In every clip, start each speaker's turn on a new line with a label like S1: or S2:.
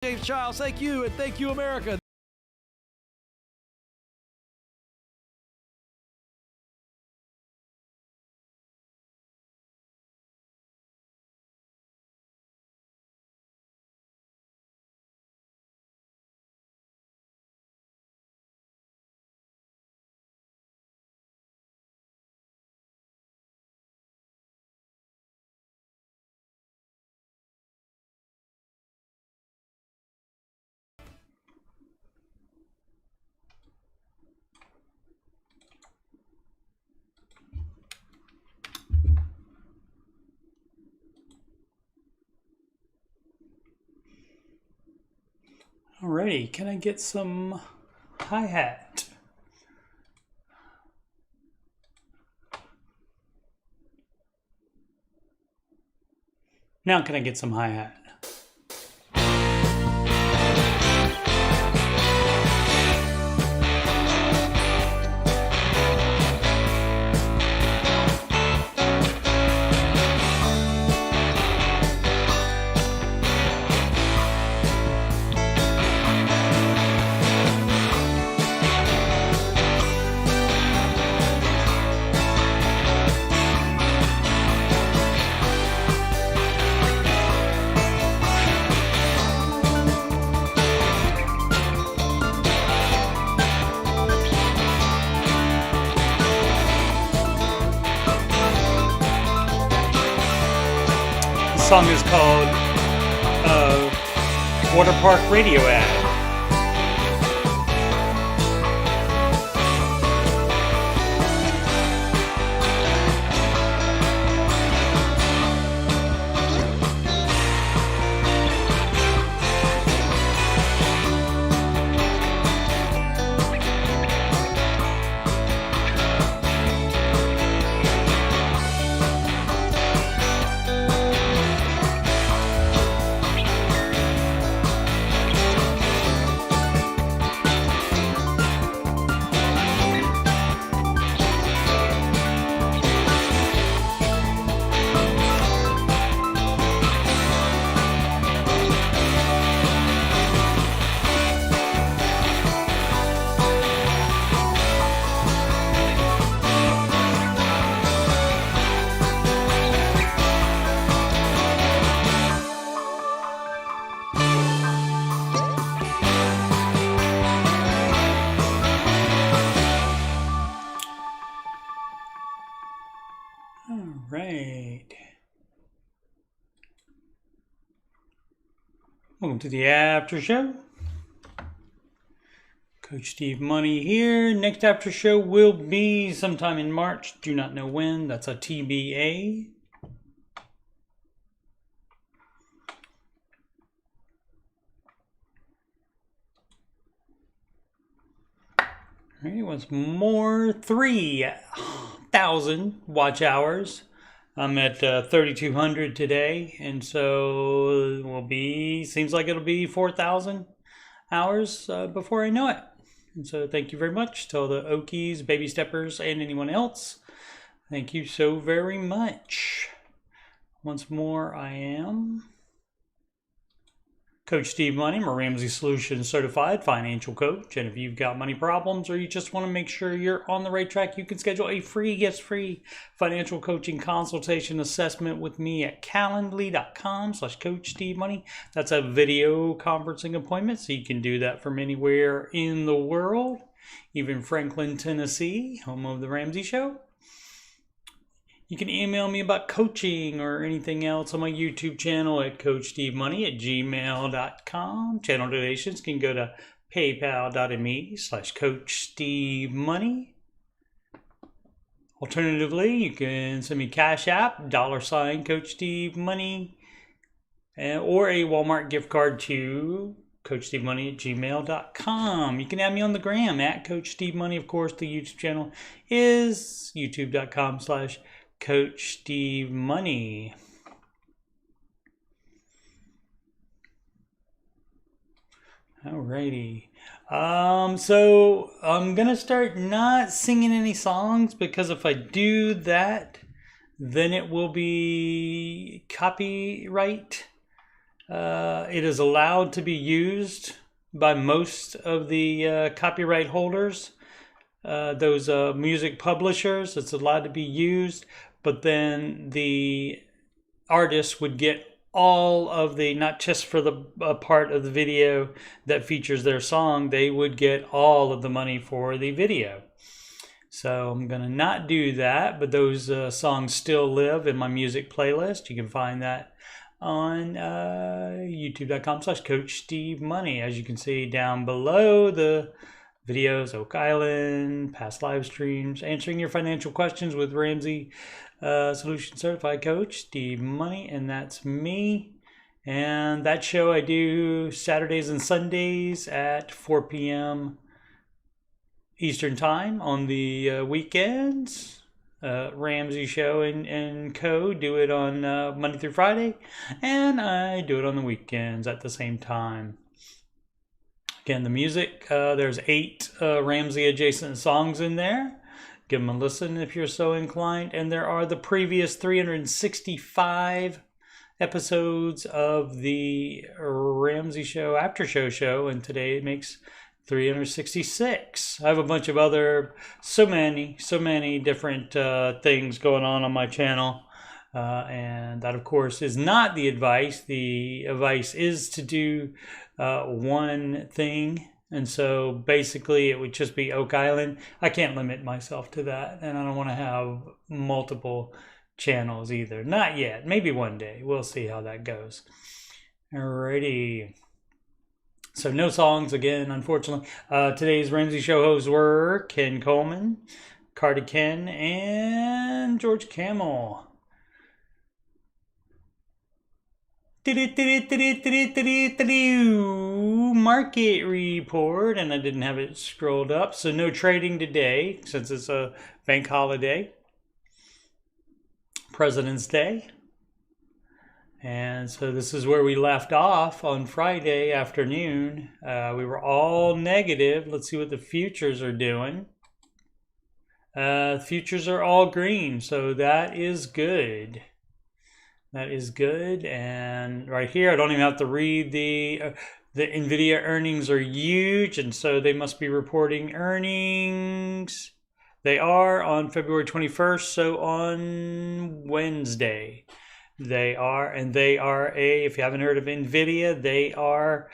S1: James Charles, thank you, and thank you, America.
S2: Alrighty, can I get some hi-hat? Now can I get some hi-hat? The song is called Water Park Radio Ad. Welcome to the after show. Coach Steve Money here. Next after show will be sometime in March. Do not know when. That's a TBA. Alright, once more, 3,000 watch hours. I'm at 3,200 today, and so it will be, seems like it'll be 4,000 hours before I know it. And so thank you very much to all the Okies, Baby Steppers, and anyone else. Thank you so very much. Once more, I am Coach Steve Money. I'm a Ramsey Solutions certified financial coach. And if you've got money problems or you just want to make sure you're on the right track, you can schedule a free, guest-free financial coaching consultation assessment with me at calendly.com/Coach Steve Money. That's a video conferencing appointment, so you can do that from anywhere in the world, even Franklin, Tennessee, home of the Ramsey Show. You can email me about coaching or anything else on my YouTube channel at coachstevemoney@gmail.com. Channel donations can go to paypal.me/CoachSteveMoney. Alternatively, you can send me Cash App, $Coach Steve Money, or a Walmart gift card to coachstevemoney@gmail.com. You can add me on the gram at Coach Steve Money. Of course, the YouTube channel is youtube.com/Coach Steve Money. Alrighty. So I'm gonna start not singing any songs, because if I do that, then it will be copyright It is allowed to be used by most of the copyright holders, those music publishers. It's allowed to be used, but then the artist would get all of the, not just for the part of the video that features their song, they would get all of the money for the video. So I'm going to not do that, but those songs still live in my music playlist. You can find that on youtube.com/coachstevemoney. As you can see down below, the videos, Oak Island, past live streams, answering your financial questions with Ramsey Solution Certified Coach Steve Money, and that's me. And that show I do Saturdays and Sundays at 4 p.m. Eastern Time. On the weekends, Ramsey Show and Co. do it on Monday through Friday, and I do it on the weekends at the same time. Again, the music, there's 8 Ramsey adjacent songs in there. Give them a listen if you're so inclined. And there are the previous 365 episodes of the Ramsey Show Aftershow show, and today it makes 366. I have a bunch of other, so many different things going on my channel. And that, of course, is not the advice. The advice is to do one thing. And so basically it would just be Oak Island. I can't limit myself to that. And I don't want to have multiple channels either. Not yet. Maybe one day. We'll see how that goes. Alrighty. So no songs again, unfortunately. Today's Ramsey Show hosts were Ken Coleman, Carter Ken, and George Camel. Market report, and I didn't have it scrolled up, so no trading today since it's a bank holiday, President's Day. And so this is where we left off on Friday afternoon. We were all negative. Let's see what the futures are doing. Futures are all green, so that is good. That is good. And right here, I don't even have to read the NVIDIA earnings are huge, and so they must be reporting earnings. They are on February 21st, so on Wednesday. They are, and they are if you haven't heard of NVIDIA, they are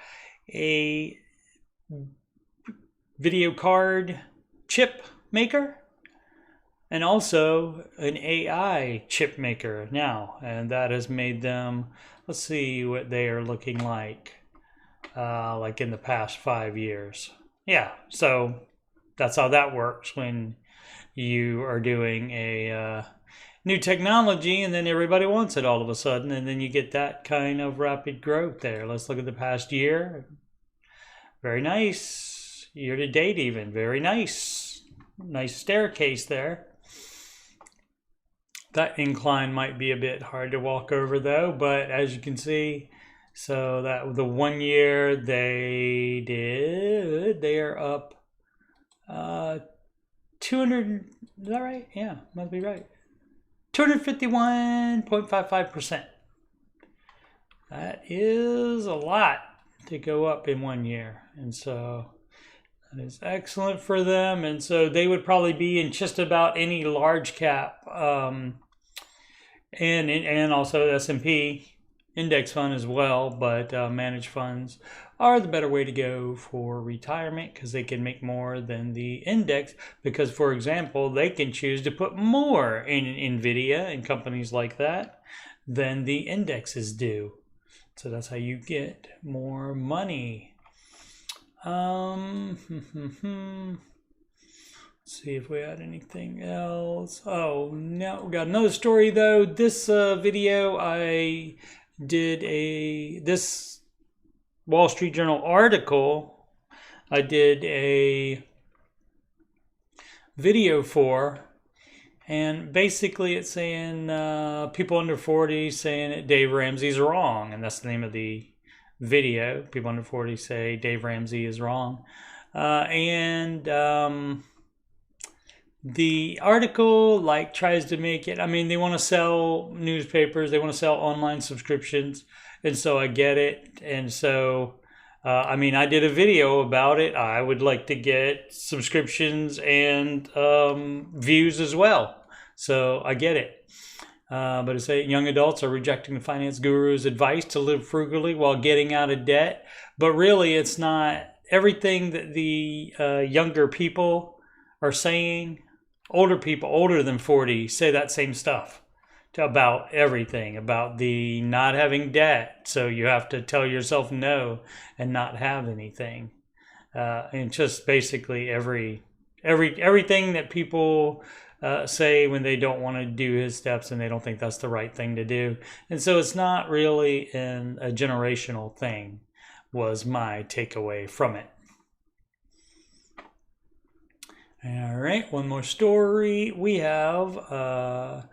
S2: a video card chip maker, and also an AI chip maker now, and that has made them, let's see what they are looking like in the past 5 years. Yeah, so that's how that works when you are doing a new technology and then everybody wants it all of a sudden, and then you get that kind of rapid growth there. Let's look at the past year. Very nice. Year to date even. Very nice. Nice staircase there. That incline might be a bit hard to walk over though, but as you can see, so that the 1 year they are up 200, is that right? Yeah, must be right. 251.55%. That is a lot to go up in 1 year. And so that is excellent for them. And so they would probably be in just about any large cap and also S&P index fund as well, but managed funds are the better way to go for retirement because they can make more than the index, because for example they can choose to put more in NVIDIA and companies like that than the indexes do. So that's how you get more money. Let's see if we had anything else. Oh no, we got another story though. This video I did this Wall Street Journal article I did a video for, and basically it's saying people under 40 saying that Dave Ramsey's wrong, and that's the name of the video. People under 40 say Dave Ramsey is wrong, and the article like tries to make it, I mean, they want to sell newspapers, they want to sell online subscriptions, and so I get it. And so I mean, I did a video about it. I would like to get subscriptions and views as well, so I get it. But it's saying young adults are rejecting the finance guru's advice to live frugally while getting out of debt. But really, it's not everything that the younger people are saying. Older people, older than 40, say that same stuff about everything, about the not having debt. So you have to tell yourself no and not have anything. And just basically everything that people say when they don't want to do his steps and they don't think that's the right thing to do. And so it's not really a generational thing, was my takeaway from it. All right, one more story. We have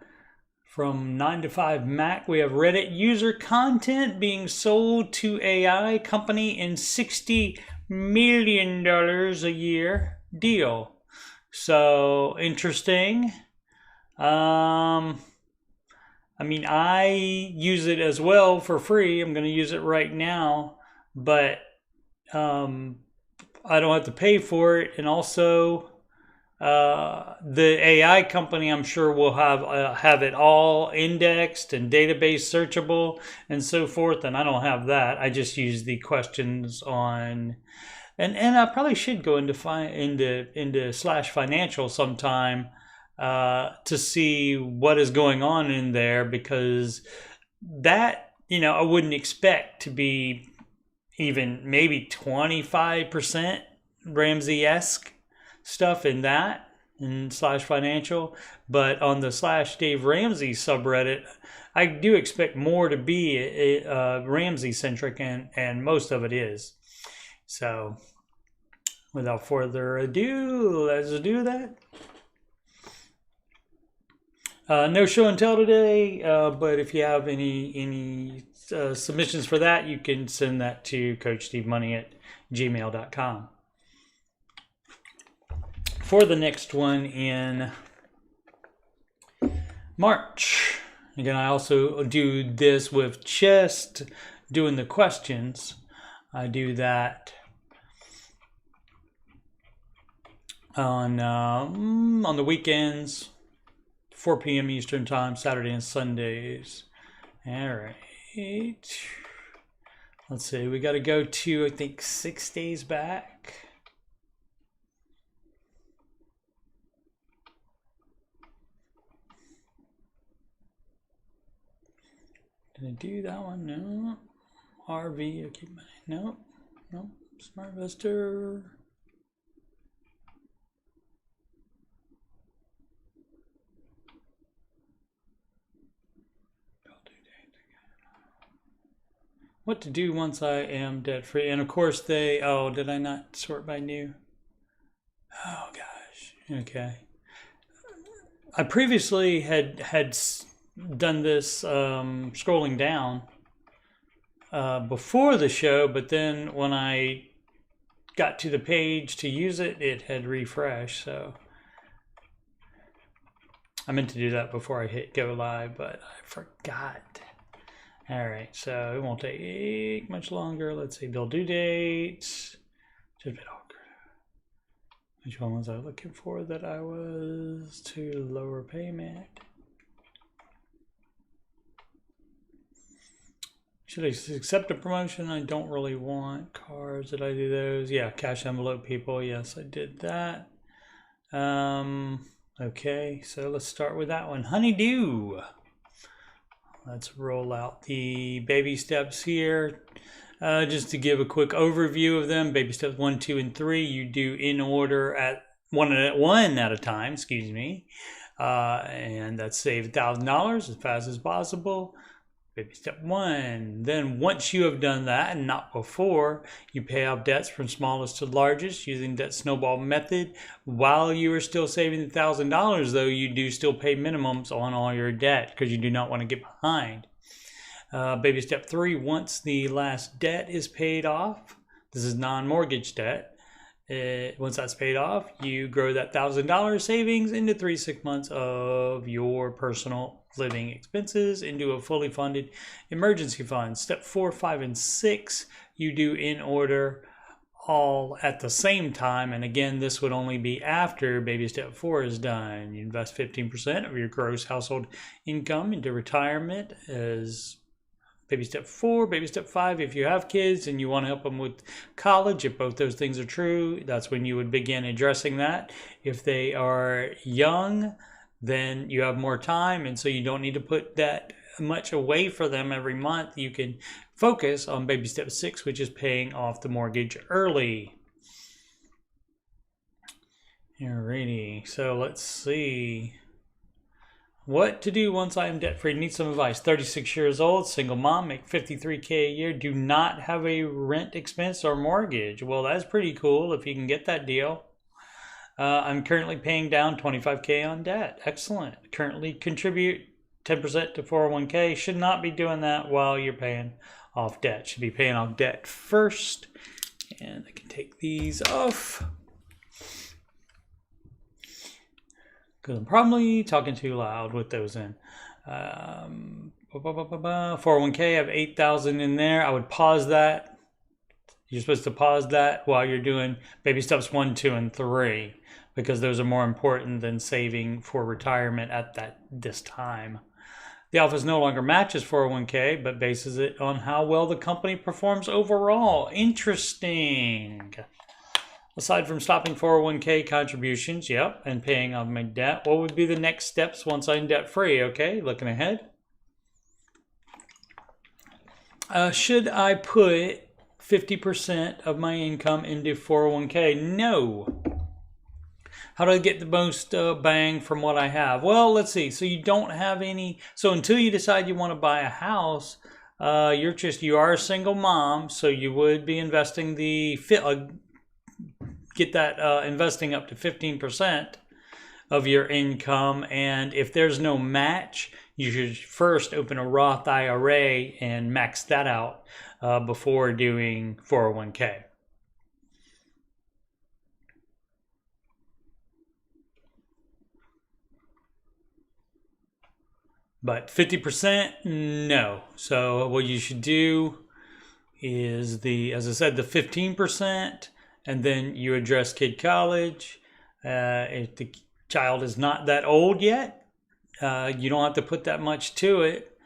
S2: from 9 to 5 Mac, we have Reddit user content being sold to AI company in $60 million a year deal. So interesting. I mean, I use it as well for free. I'm going to use it right now, but I don't have to pay for it. And also, the AI company, I'm sure, will have it all indexed and database searchable and so forth. And I don't have that. I just use the questions on, and I probably should go into /financial sometime to see what is going on in there, because that, I wouldn't expect to be even maybe 25% Ramsey-esque stuff in that, in /financial, but on the /Dave Ramsey subreddit, I do expect more to be Ramsey centric, and most of it is. So without further ado, let's do that. No show and tell today, but if you have any submissions for that, you can send that to coachstevemoney@gmail.com. For the next one in March. Again, I also do this with just doing the questions. I do that on the weekends, 4 p.m. Eastern Time, Saturday and Sundays. All right. Let's see. We got to go to, I think, 6 days back. Did I do that one? No. RV, okay. No. Smart Investor. What to do once I am debt free. And of course did I not sort by new? Oh gosh. Okay. I previously had done this scrolling down before the show, but then when I got to the page to use it, it had refreshed. So I meant to do that before I hit go live, but I forgot. All right, so it won't take much longer. Let's see, bill due dates. Just a bit awkward. Which one was I looking for that I was to lower payment? Should I accept a promotion? I don't really want cars. Did I do those? Yeah, cash envelope people. Yes, I did that. Okay, so let's start with that one. Honeydew. Let's roll out the baby steps here. Just to give a quick overview of them. Baby steps 1, 2, and 3. You do in order at one at a time. Excuse me. And that's save $1,000 as fast as possible. Baby step 1. Then once you have done that, and not before, you pay off debts from smallest to largest using that snowball method. While you are still saving $1,000, though, you do still pay minimums on all your debt because you do not want to get behind. Baby step 3, once the last debt is paid off, this is non-mortgage debt, Once that's paid off, you grow that $1,000 savings into 3 to 6 months of your personal living expenses into a fully funded emergency fund. Step 4, 5, and 6 you do in order, all at the same time. And again, this would only be after baby step 4 is done. You invest 15% of your gross household income into retirement as baby step 4. Baby step 5, if you have kids and you want to help them with college, if both those things are true, that's when you would begin addressing that. If they are young, then you have more time, and so you don't need to put that much away for them every month. You can focus on baby step 6, which is paying off the mortgage early. Alrighty, so let's see what to do once I am debt free. Need some advice. 36 years old, single mom, make $53K a year, do not have a rent expense or mortgage. Well, that's pretty cool if you can get that deal. I'm currently paying down $25K on debt. Excellent. Currently contribute 10% to 401K. Should not be doing that while you're paying off debt. Should be paying off debt first. And I can take these off, because I'm probably talking too loud with those in. 401K, I have $8,000 in there. I would pause that. You're supposed to pause that while you're doing baby steps 1, 2, and 3, because those are more important than saving for retirement at this time. The office no longer matches 401K, but bases it on how well the company performs overall. Interesting. Aside from stopping 401K contributions, and paying off my debt, what would be the next steps once I'm debt free? Okay, looking ahead. Should I put 50% of my income into 401K? No. How do I get the most bang from what I have? Well, let's see. So you don't have any. So until you decide you want to buy a house, you are a single mom. So you would be investing get that investing up to 15% of your income. And if there's no match, you should first open a Roth IRA and max that out before doing 401K. But 50%, no. So what you should do is as I said, the 15%, and then you address kid college. If the child is not that old yet, you don't have to put that much to it.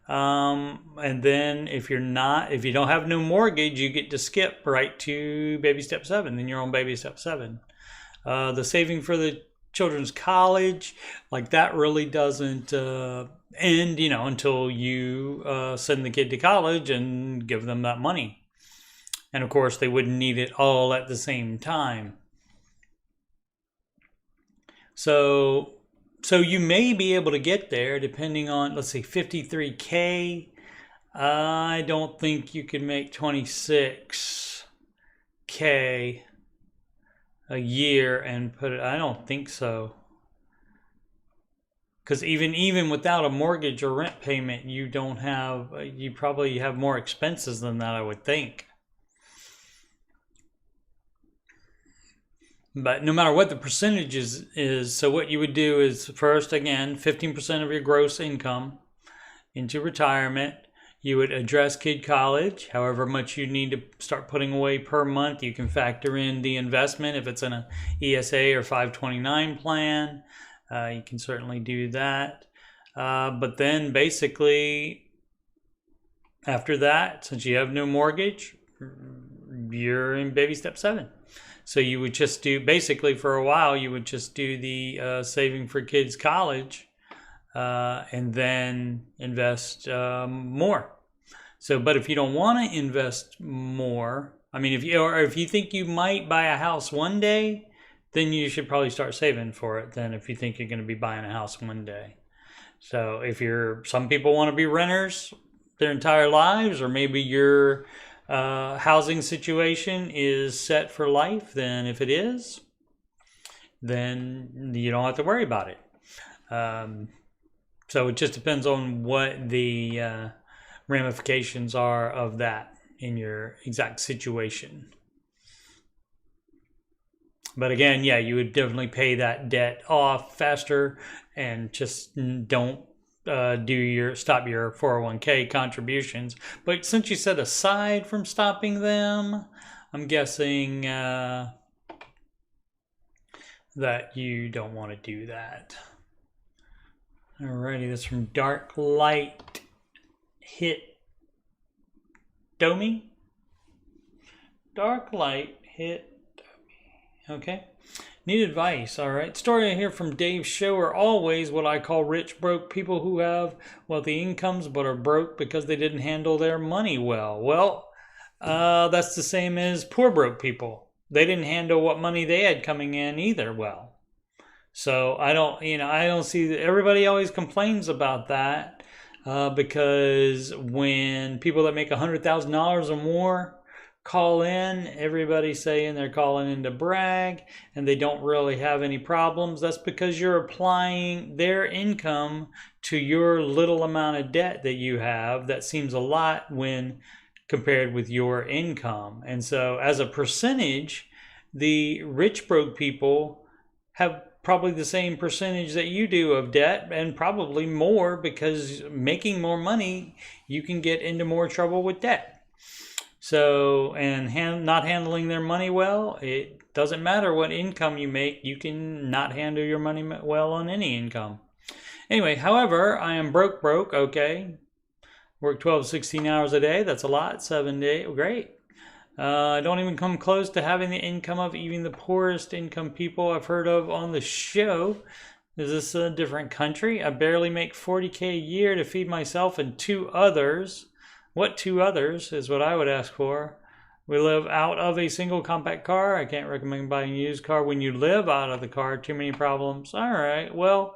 S2: And then if you don't have no mortgage, you get to skip right to baby step 7. Then you're on baby step 7. The saving for the children's college, like that really doesn't end, until you send the kid to college and give them that money. And of course, they wouldn't need it all at the same time. So you may be able to get there depending on, let's say, 53K. I don't think you can make 26K a year and put it. I don't think so. Because even without a mortgage or rent payment, you probably have more expenses than that, I would think. But no matter what the percentage is, so what you would do is first, again, 15% of your gross income into retirement. You would address kid college, however much you need to start putting away per month. You can factor in the investment if it's in an ESA or 529 plan. You can certainly do that. But then basically, after that, since you have no mortgage, you're in baby step 7. So you would just do, basically for a while, you would just do the saving for kids' college and then invest more. So, but if you don't want to invest more, if you think you might buy a house one day, then you should probably start saving for it then if you think you're going to be buying a house one day. So some people want to be renters their entire lives, or maybe your housing situation is set for life, then if it is, then you don't have to worry about it. So it just depends on what the ramifications are of that in your exact situation. But again, yeah, you would definitely pay that debt off faster, and just don't stop your 401k contributions. But since you said aside from stopping them, I'm guessing that you don't want to do that. Alrighty, that's from Dark Light Hit Domi. Dark Light Hit Domi. Okay. Need advice, all right. Story I hear from Dave's show are always what I call rich broke people who have wealthy incomes but are broke because they didn't handle their money well. Well, that's the same as poor broke people. They didn't handle what money they had coming in either well. So I don't see that. Everybody always complains about that because when people that make $100,000 or more call in, everybody's saying they're calling in to brag and they don't really have any problems. That's because you're applying their income to your little amount of debt that you have. That seems a lot when compared with your income. And so as a percentage, the rich broke people have probably the same percentage that you do of debt, and probably more, because making more money, you can get into more trouble with debt. So, and not handling their money well, it doesn't matter what income you make, you can not handle your money well on any income. Anyway, however, I am broke, okay. Work 12, 16 hours a day, that's a lot, 7 days, great. I don't even come close to having the income of even the poorest income people I've heard of on the show. Is this a different country? I barely make $40K a year to feed myself and 2 others. What 2 others is what I would ask for. We live out of a single compact car. I can't recommend buying a used car when you live out of the car. Too many problems. All right, well,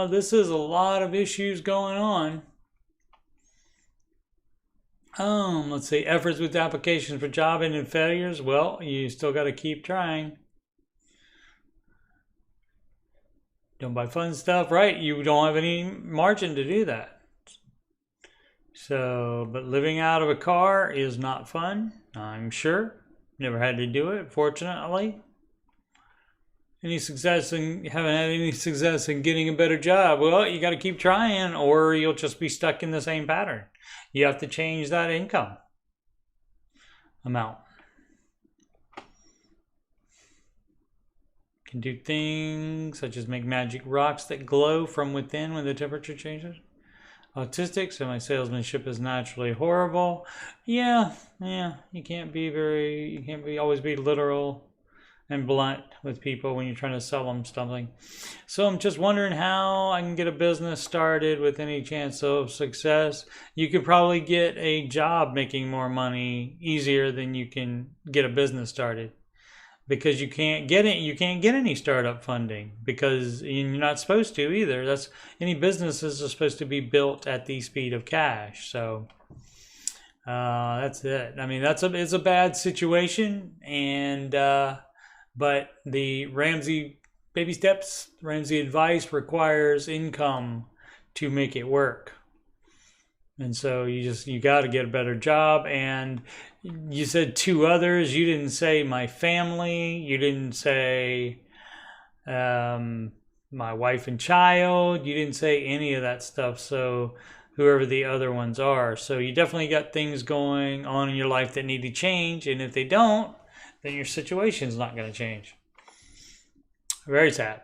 S2: this is a lot of issues going on. Let's see, efforts with applications for job and failures. Well, you still got to keep trying. Don't buy fun stuff, right? You don't have any margin to do that. So, but living out of a car is not fun, I'm sure. Never had to do it, fortunately. Haven't had any success in getting a better job? Well, you got to keep trying, or you'll just be stuck in the same pattern. You have to change that income amount. Can do things such as make magic rocks that glow from within when the temperature changes. Autistic, so my salesmanship is naturally horrible. Yeah, you can't always be literal and blunt with people when you're trying to sell them something. So I'm just wondering how I can get a business started with any chance of success. You could probably get a job making more money easier than you can get a business started, because you can't get any startup funding, because you're not supposed to either. Any businesses are supposed to be built at the speed of cash. So that's it. I mean, it's a bad situation, and but the Ramsey baby steps, Ramsey advice requires income to make it work. And so you got to get a better job. And you said 2 others. You didn't say my family. You didn't say my wife and child. You didn't say any of that stuff. So whoever the other ones are. So you definitely got things going on in your life that need to change. And if they don't, then your situation is not going to change. Very sad.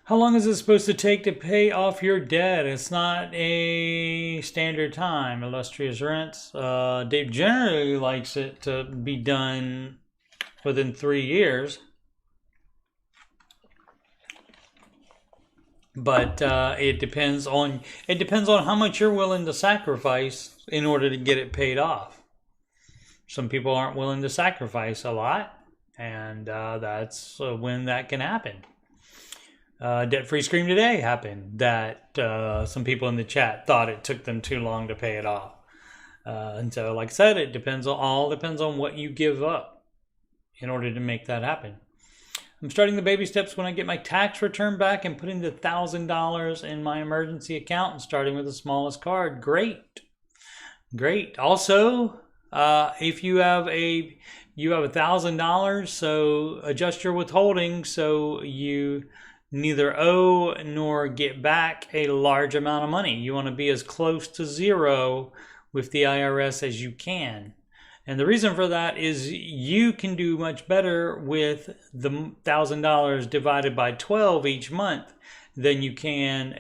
S2: How long is it supposed to take to pay off your debt? It's not a standard time. Illustrious Rents. Dave generally likes it to be done within 3 years. But it depends on how much you're willing to sacrifice in order to get it paid off. Some people aren't willing to sacrifice a lot, and that's when that can happen. Debt-free scream today happened that some people in the chat thought it took them too long to pay it off. And so, like I said, it depends on what you give up in order to make that happen. I'm starting the baby steps when I get my tax return back and putting the $1,000 in my emergency account and starting with the smallest card. Great. Also, If you have $1,000, so adjust your withholding so you neither owe nor get back a large amount of money. You want to be as close to zero with the IRS as you can. And the reason for that is you can do much better with the $1,000 divided by 12 each month than you can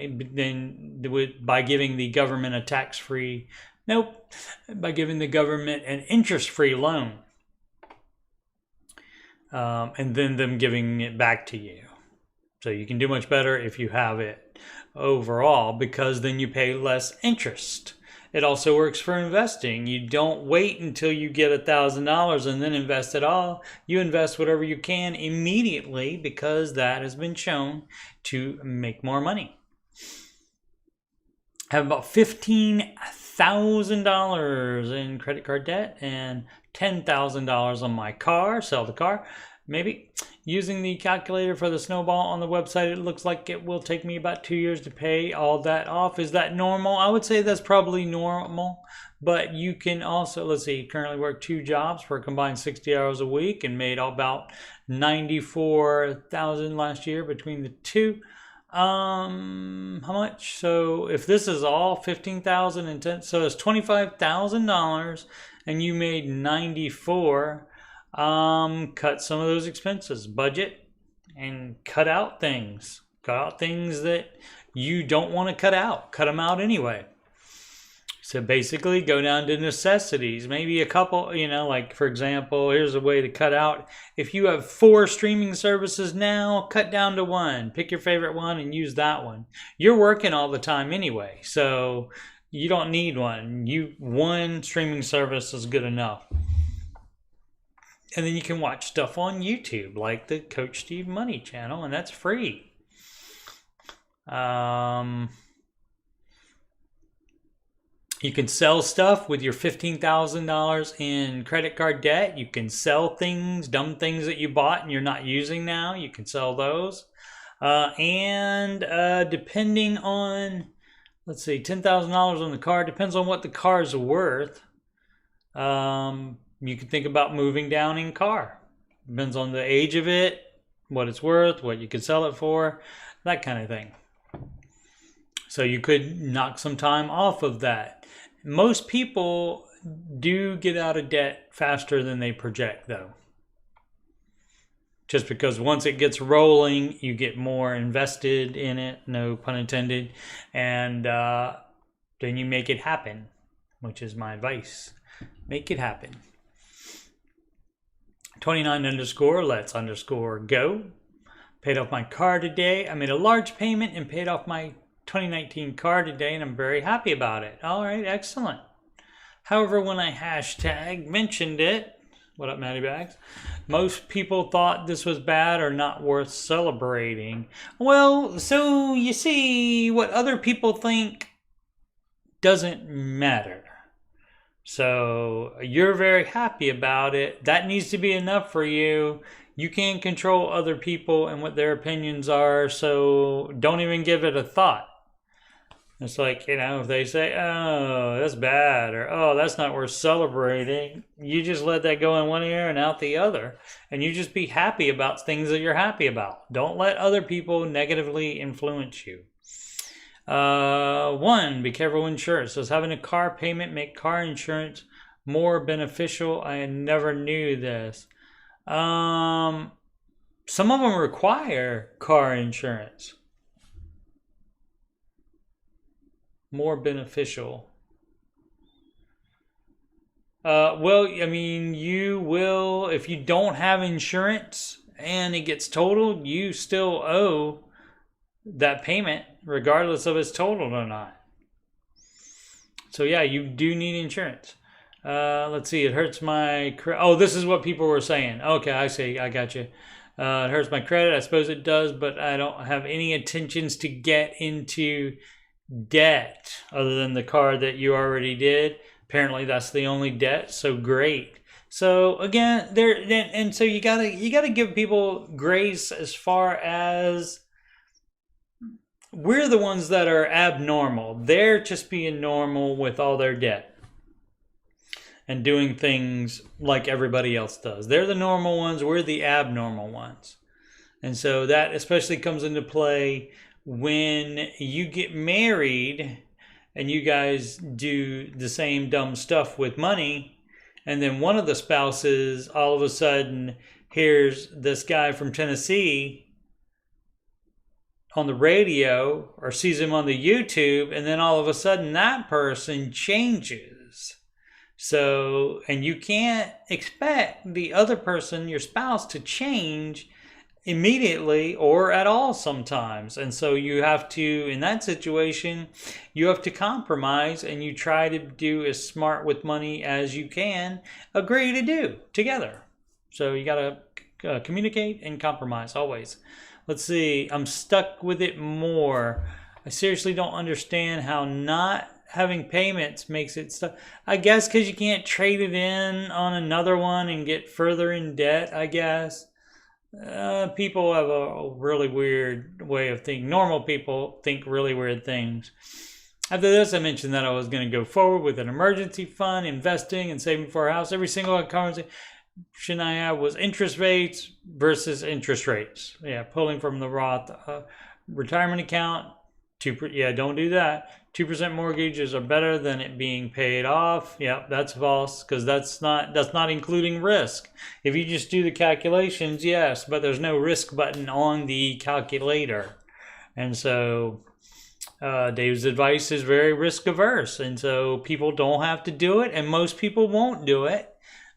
S2: by giving the government a tax-free, by giving the government an interest-free loan. And then them giving it back to you. So you can do much better if you have it overall, because then you pay less interest. It also works for investing. You don't wait until you get $1,000 and then invest it all. You invest whatever you can immediately, because that has been shown to make more money. I have about $15,000 in credit card debt and $10,000 on my car. Sell the car. Maybe. Using the calculator for the snowball on the website, it looks like it will take me about 2 years to pay all that off. Is that normal? I would say that's probably normal, but you can also, let's see, currently work 2 jobs for a combined 60 hours a week and made about $94,000 last year between the two. How much? So if this is all $15,000 and 10, so it's $25,000 and you made 94. Cut some of those expenses, budget, and cut out things. Cut out things that you don't want to cut out. Cut them out anyway. So basically go down to necessities. Maybe a couple, like for example, here's a way to cut out. If you have 4 streaming services now, cut down to 1. Pick your favorite one and use that one. You're working all the time anyway, so you don't need one. One streaming service is good enough. And then you can watch stuff on YouTube, like the Coach Steve Money channel, and that's free. You can sell stuff with your $15,000 in credit card debt. You can sell things, dumb things that you bought and you're not using now. You can sell those. And depending on, let's see, $10,000 on the car, depends on what the car is worth. You can think about moving down in car. Depends on the age of it, what it's worth, what you could sell it for, that kind of thing. So you could knock some time off of that. Most people do get out of debt faster than they project, though. Just because once it gets rolling, you get more invested in it, no pun intended, and then you make it happen, which is my advice. Make it happen. 29_let's_go. Paid off my car today. I made a large payment and paid off my 2019 car today, and I'm very happy about it. All right, excellent. However, when I mentioned it, what up, Matty Bags? Most people thought this was bad or not worth celebrating. Well, so you see, what other people think doesn't matter. So you're very happy about it. That needs to be enough for you. You can't control other people and what their opinions are, so don't even give it a thought. It's like, if they say, oh, that's bad, or oh, that's not worth celebrating, you just let that go in one ear and out the other. And you just be happy about things that you're happy about. Don't let other people negatively influence you. 1, be careful with insurance. Does having a car payment make car insurance more beneficial? I never knew this. Some of them require car insurance. More beneficial. Well, I mean, you will, if you don't have insurance and it gets totaled, you still owe that payment regardless of it's totaled or not. So yeah, you do need insurance. Let's see, it hurts my this is what people were saying. Okay, I see, I got you. It hurts my credit. I suppose it does, but I don't have any intentions to get into debt other than the car that you already did. Apparently that's the only debt, so great. So again, so you gotta give people grace as far as we're the ones that are abnormal. They're just being normal with all their debt. and doing things like everybody else does. They're the normal ones, we're the abnormal ones. And so that especially comes into play when you get married and you guys do the same dumb stuff with money, and then one of the spouses all of a sudden hears this guy from Tennessee on the radio or sees him on the YouTube, and then all of a sudden that person changes. So, and you can't expect the other person, your spouse, to change immediately or at all sometimes. And so you have to, in that situation, you have to compromise, and you try to do as smart with money as you can agree to do together. So you got to communicate and compromise always. Let's see, I'm stuck with it more. I seriously don't understand how not having payments makes it stuck. I guess because you can't trade it in on another one and get further in debt, I guess. People have a really weird way of thinking. Normal people think really weird things. After this, I mentioned that I was going to go forward with an emergency fund, investing and saving for a house. Every single conversation I have was interest rates versus interest rates. Yeah, pulling from the Roth retirement account. Don't do that. 2% mortgages are better than it being paid off. Yeah, that's false, because that's not including risk. If you just do the calculations, yes, but there's no risk button on the calculator. And so Dave's advice is very risk averse, and so people don't have to do it, and most people won't do it.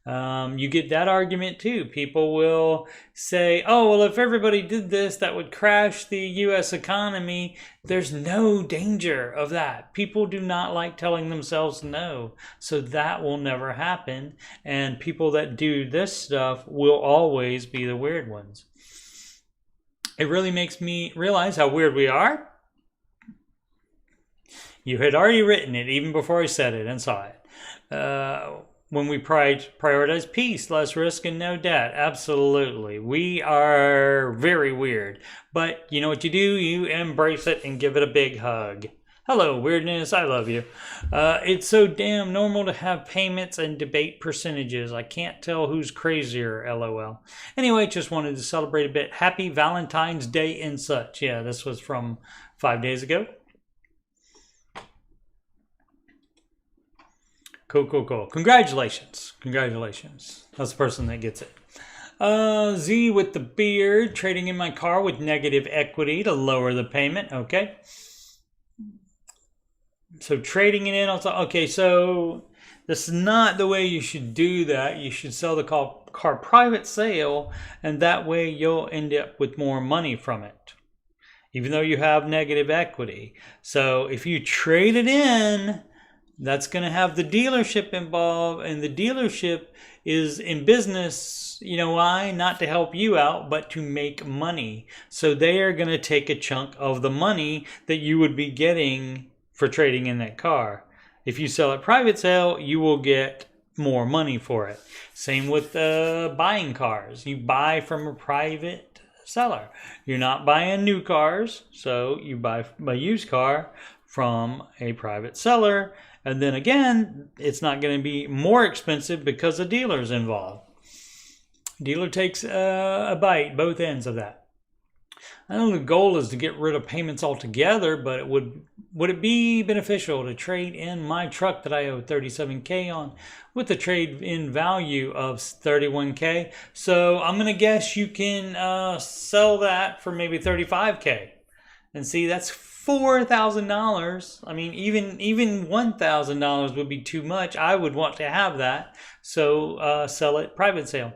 S2: You get that argument too. People will say, oh, well, if everybody did this, that would crash the U.S. economy. There's no danger of that. People do not like telling themselves no. So that will never happen. And people that do this stuff will always be the weird ones. It really makes me realize how weird we are. You had already written it even before I said it and saw it. When we prioritize peace, less risk, and no debt. Absolutely. We are very weird. But you know what you do? You embrace it and give it a big hug. Hello, weirdness. I love you. It's so damn normal to have payments and debate percentages. I can't tell who's crazier, LOL. Anyway, just wanted to celebrate a bit. Happy Valentine's Day and such. Yeah, this was from 5 days ago. Cool. Congratulations. That's the person that gets it. Z with the beard. Trading in my car with negative equity to lower the payment. Okay. So trading it in also. Okay, so this is not the way you should do that. You should sell the car private sale, and that way you'll end up with more money from it, even though you have negative equity. So if you trade it in, that's going to have the dealership involved, and the dealership is in business, you know why? Not to help you out, but to make money. So they are going to take a chunk of the money that you would be getting for trading in that car. If you sell at private sale, you will get more money for it. Same with buying cars. You buy from a private seller. You're not buying new cars, so you buy a used car from a private seller. And then again, it's not going to be more expensive because a dealer's involved. Dealer takes a bite, both ends of that. I know the goal is to get rid of payments altogether, but would it be beneficial to trade in my truck that I owe $37K on with a trade-in value of $31K? So I'm going to guess you can sell that for maybe $35K. And see, that's $4,000. I mean, even $1,000 would be too much. I would want to have that. So sell it private sale.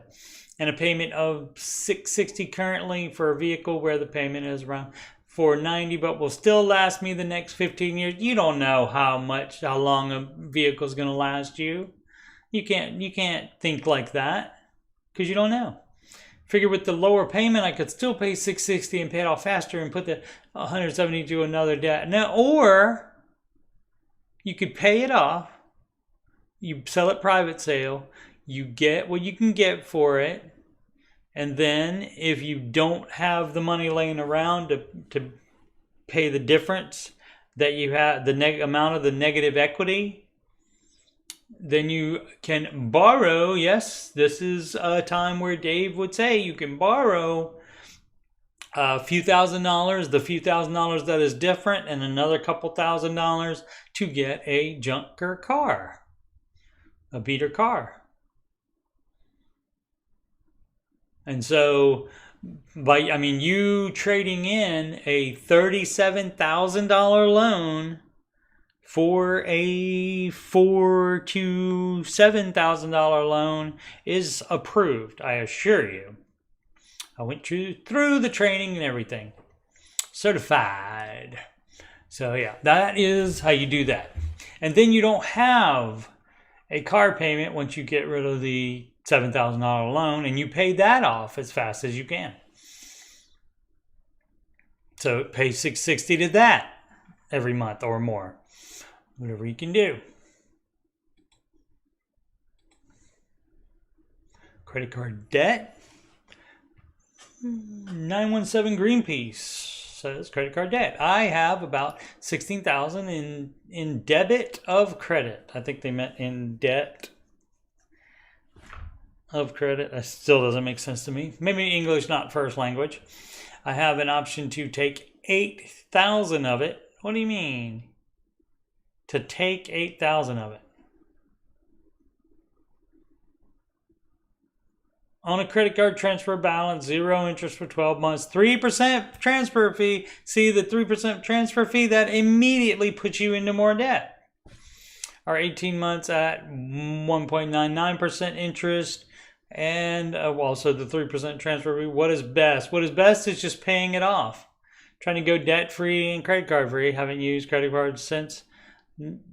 S2: And a payment of $660 currently for a vehicle where the payment is around $490, but will still last me the next 15 years. You don't know how long a vehicle is going to last you. You can't think like that because you don't know. Figure with the lower payment, I could still pay $660 and pay it off faster and put the $170 to another debt. Now, or you could pay it off. You sell it private sale. You get what you can get for it. And then if you don't have the money laying around to pay the difference that you have, the amount of the negative equity, Then you can borrow. Yes, this is a time where Dave would say you can borrow a few $1,000s, the few $1,000s that is different, and another couple $1,000s to get a junker car, a beater car. And so, you trading in a $37,000 loan for a $4,000 to $7,000 loan is approved, I assure you. I went through the training and everything. Certified. So yeah, that is how you do that. And then you don't have a car payment once you get rid of the $7,000 loan, and you pay that off as fast as you can. So pay $660 to that every month or more. Whatever you can do. Credit card debt. 917 Greenpeace says credit card debt. I have about $16,000 in debit of credit. I think they meant in debt of credit. That still doesn't make sense to me. Maybe English not first language. I have an option to take 8,000 of it. What do you mean? To take 8,000 of it. On a credit card transfer balance, 0 interest for 12 months, 3% transfer fee. See the 3% transfer fee? That immediately puts you into more debt. Or 18 months at 1.99% interest. And also the 3% transfer fee. What is best? What is best is just paying it off. Trying to go debt-free and credit card-free. Haven't used credit cards since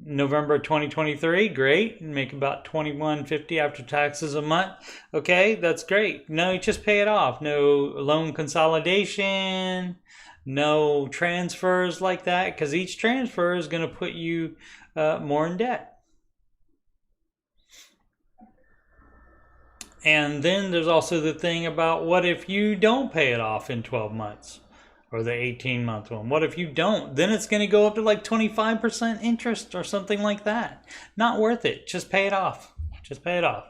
S2: November 2023. Great. Make about $21.50 after taxes a month. Okay, that's great. No, you just pay it off. No loan consolidation. No transfers like that, because each transfer is going to put you more in debt. And then there's also the thing about what if you don't pay it off in 12 months or the 18-month one? What if you don't? Then it's going to go up to like 25% interest or something like that. Not worth it. Just pay it off. Just pay it off.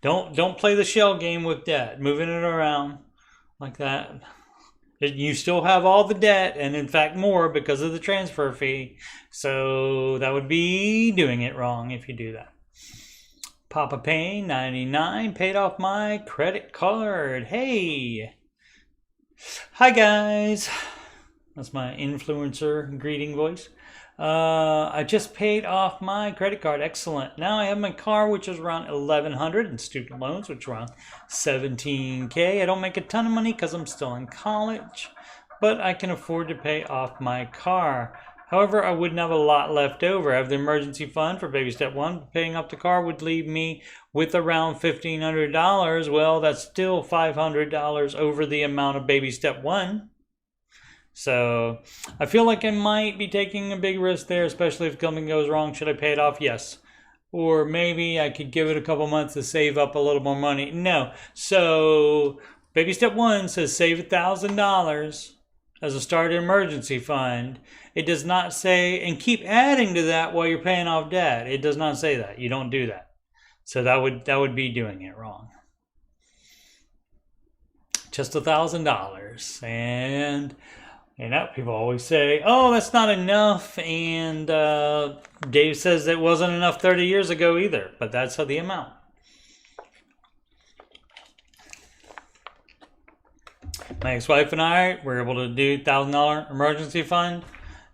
S2: Don't play the shell game with debt, moving it around like that. You still have all the debt, and in fact more because of the transfer fee. So that would be doing it wrong if you do that. Papa Payne 99 paid off my credit card. Hey, hi guys. That's my influencer greeting voice. I just paid off my credit card. Excellent. Now I have my car, which is around $1,100, and student loans, which are around $17K. I don't make a ton of money because I'm still in college, but I can afford to pay off my car. However, I wouldn't have a lot left over. I have the emergency fund for baby step 1. Paying off the car would leave me with around $1,500. Well, that's still $500 over the amount of baby step 1. So I feel like I might be taking a big risk there, especially if something goes wrong. Should I pay it off? Yes. Or maybe I could give it a couple months to save up a little more money. No. So baby step 1 says save $1,000 as a starter emergency fund. It does not say, and keep adding to that while you're paying off debt. It does not say that. You don't do that. So that would be doing it wrong. Just $1,000. And people always say, oh, that's not enough. And Dave says it wasn't enough 30 years ago either. But that's the amount. My ex-wife and I were able to do $1,000 emergency fund.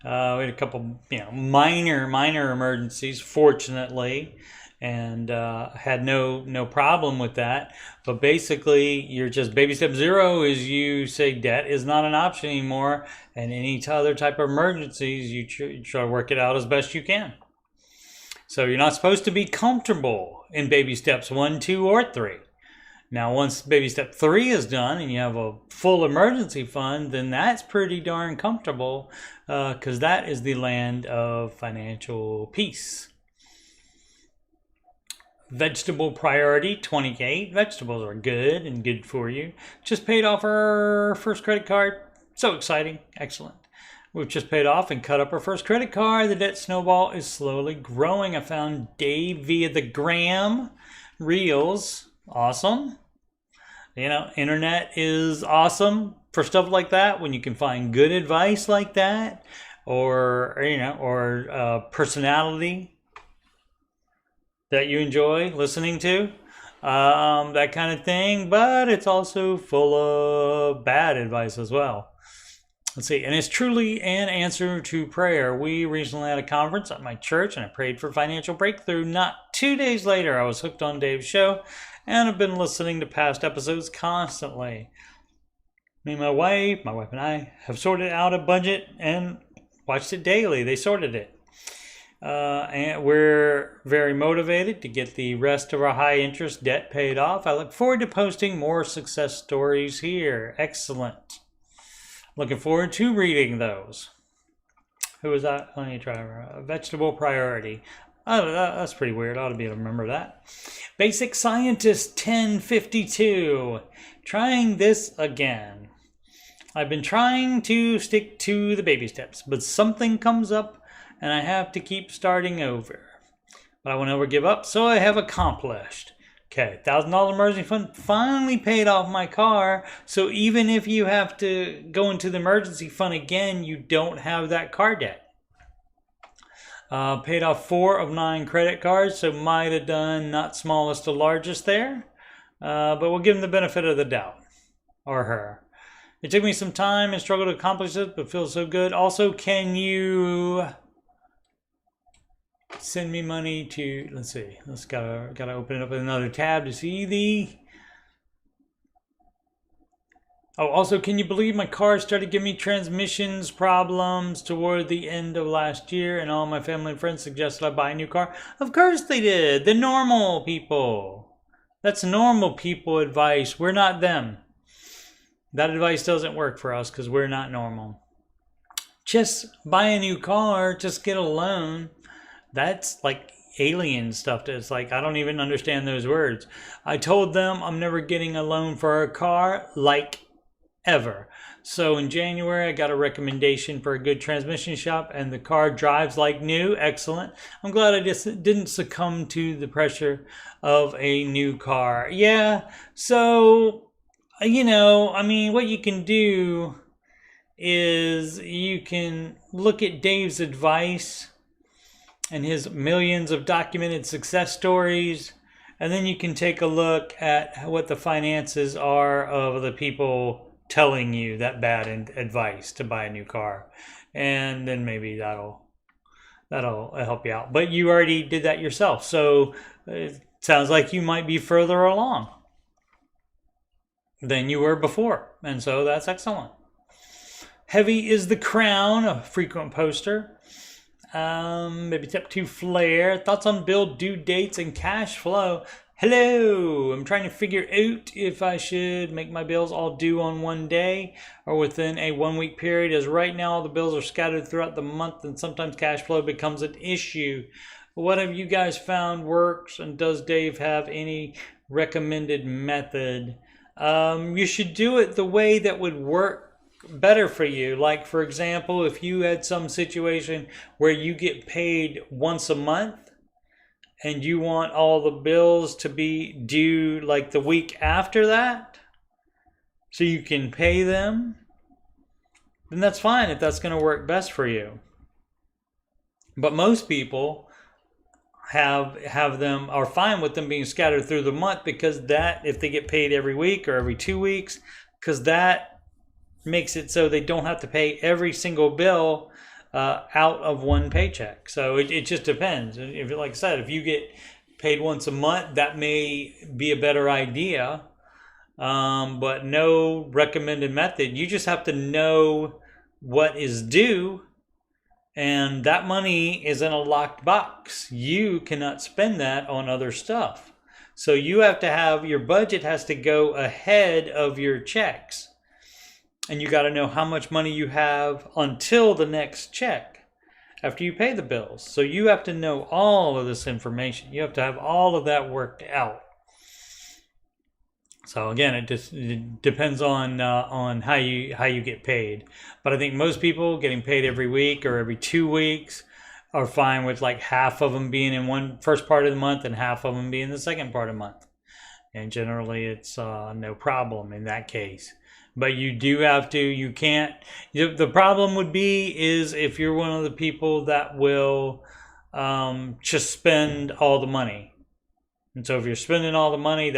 S2: We had a couple, minor emergencies, fortunately, and had no problem with that. But basically, you're just baby step 0 is you say debt is not an option anymore, and any other type of emergencies, you try to work it out as best you can. So you're not supposed to be comfortable in baby steps 1, 2, or 3. Now, once baby step 3 is done and you have a full emergency fund, then that's pretty darn comfortable because that is the land of financial peace. Vegetable priority 28. Vegetables are good and good for you. Just paid off our first credit card. So exciting. Excellent. We've just paid off and cut up our first credit card. The debt snowball is slowly growing. I found Dave via the Gram Reels. Awesome. You know, internet is awesome for stuff like that when you can find good advice like that, or personality that you enjoy listening to, that kind of thing. But it's also full of bad advice as well. Let's see, and it's truly an answer to prayer. We recently had a conference at my church, and I prayed for financial breakthrough. Not 2 days later, I was hooked on Dave's show, and I've been listening to past episodes constantly. Me and my wife and I have sorted out a budget and watched it daily. They sorted it. And we're very motivated to get the rest of our high interest debt paid off. I look forward to posting more success stories here. Excellent. Looking forward to reading those. Who was that? Let me try. Vegetable priority. Oh, that's pretty weird. I ought to be able to remember that. Basic Scientist 1052. Trying this again. I've been trying to stick to the baby steps, but something comes up and I have to keep starting over. But I will never give up, so I have accomplished. Okay, $1,000 emergency fund finally paid off my car. So even if you have to go into the emergency fund again, you don't have that car debt. Paid off 4 of 9 credit cards, so might have done not smallest to largest there. But we'll give him the benefit of the doubt, or her. It took me some time and struggle to accomplish it, but feels so good. Also, can you send me money to, let's see, gotta open it up in another tab to see the, also, can you believe my car started giving me transmissions problems toward the end of last year, and all my family and friends suggested I buy a new car? Of course they did. The normal people. That's normal people advice. We're not them. That advice doesn't work for us because we're not normal. Just buy a new car, just get a loan. That's like alien stuff. It's like, I don't even understand those words. I told them I'm never getting a loan for a car, like ever. So in January, I got a recommendation for a good transmission shop, and the car drives like new. Excellent. I'm glad I just didn't succumb to the pressure of a new car. Yeah, so, you know, I mean, what you can do is you can look at Dave's advice and his millions of documented success stories, and then you can take a look at what the finances are of the people telling you that bad advice to buy a new car, and then maybe that'll help you out. But you already did that yourself, so it sounds like you might be further along than you were before, and so that's excellent. Heavy is the crown, a frequent poster. Maybe tip 2 Flair. Thoughts on bill due dates and cash flow. Hello. I'm trying to figure out if I should make my bills all due on one day or within a 1 week period, as right now all the bills are scattered throughout the month and sometimes cash flow becomes an issue. What have you guys found works, and does Dave have any recommended method? You should do it the way that would work better for you. Like, for example, if you had some situation where you get paid once a month and you want all the bills to be due like the week after that so you can pay them, then that's fine if that's going to work best for you. But most people are fine with them being scattered through the month, because that, if they get paid every week or every 2 weeks, because that makes it so they don't have to pay every single bill out of one paycheck. So it just depends. If, like I said, if you get paid once a month, that may be a better idea. But no recommended method. You just have to know what is due, and that money is in a locked box. You cannot spend that on other stuff. So you have to have, your budget has to go ahead of your checks. And you got to know how much money you have until the next check after you pay the bills. So you have to know all of this information. You have to have all of that worked out. So again, it depends on how you get paid. But I think most people getting paid every week or every 2 weeks are fine with like half of them being in one first part of the month and half of them being the second part of the month. And generally it's no problem in that case. But you do have to, you can't, the problem would be is if you're one of the people that will just spend all the money. And so if you're spending all the money,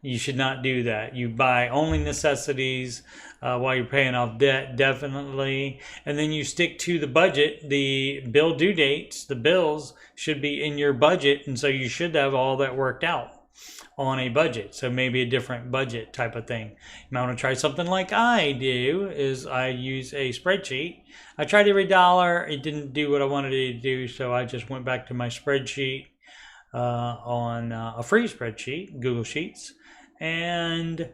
S2: you should not do that. You buy only necessities while you're paying off debt, definitely. And then you stick to the budget. The bill due dates, the bills should be in your budget. And so you should have all that worked out on a budget. So maybe a different budget type of thing. You might want to try something like I do, is I use a spreadsheet. I tried every dollar. It didn't do what I wanted it to do. So I just went back to my spreadsheet on a free spreadsheet, Google Sheets. And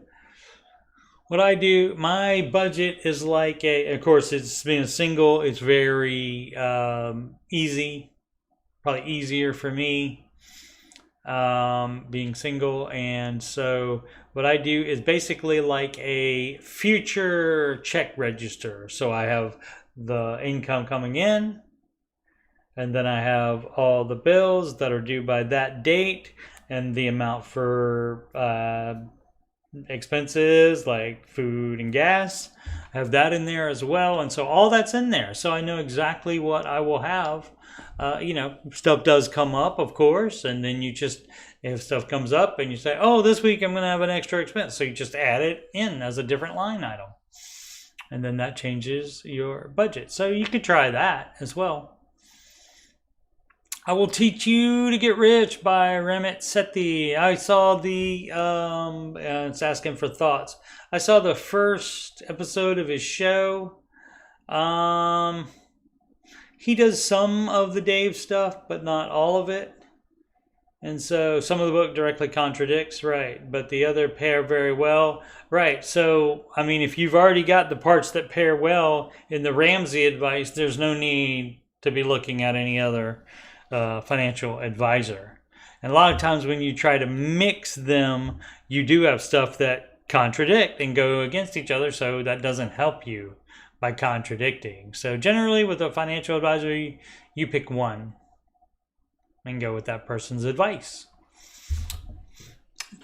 S2: what I do, my budget is like of course, it's being a single, it's very easy, probably easier for me being single. And so what I do is basically like a future check register. So I have the income coming in, and then I have all the bills that are due by that date and the amount for expenses like food and gas. I have that in there as well. And so all that's in there. So I know exactly what I will have. Stuff does come up, of course. And then you just, if stuff comes up and you say, oh, this week I'm going to have an extra expense. So you just add it in as a different line item. And then that changes your budget. So you could try that as well. I Will Teach You to Get Rich by Ramsey Sethi. I saw it's asking for thoughts. I saw the first episode of his show. He does some of the Dave stuff, but not all of it. And so some of the book directly contradicts, right? But the other pair very well, right? So, I mean, if you've already got the parts that pair well in the Ramsey advice, there's no need to be looking at any other financial advisor. And a lot of times when you try to mix them, you do have stuff that contradict and go against each other, so that doesn't help you by contradicting. So generally with a financial advisor, you pick one and go with that person's advice.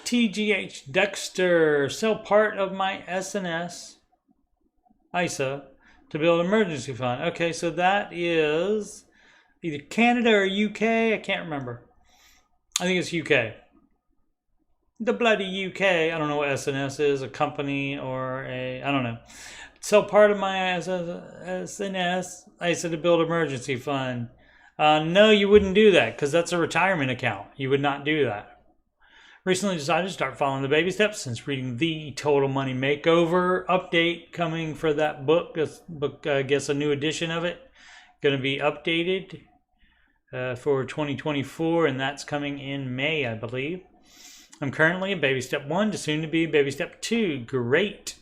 S2: TGH Dexter, sell part of my SNS ISA to build an emergency fund. Okay, so that is either Canada or UK. I can't remember. I think it's UK. The bloody UK. I don't know what SNS is, a company or I don't know. Sell part of my SNS ISA to build emergency fund. No, you wouldn't do that because that's a retirement account. You would not do that. Recently decided to start following the baby steps since reading the Total Money Makeover update coming for that book. This book, I guess a new edition of it, going to be updated for 2024, and that's coming in May, I believe. I'm currently at baby step 1 to soon to be baby step 2. Great.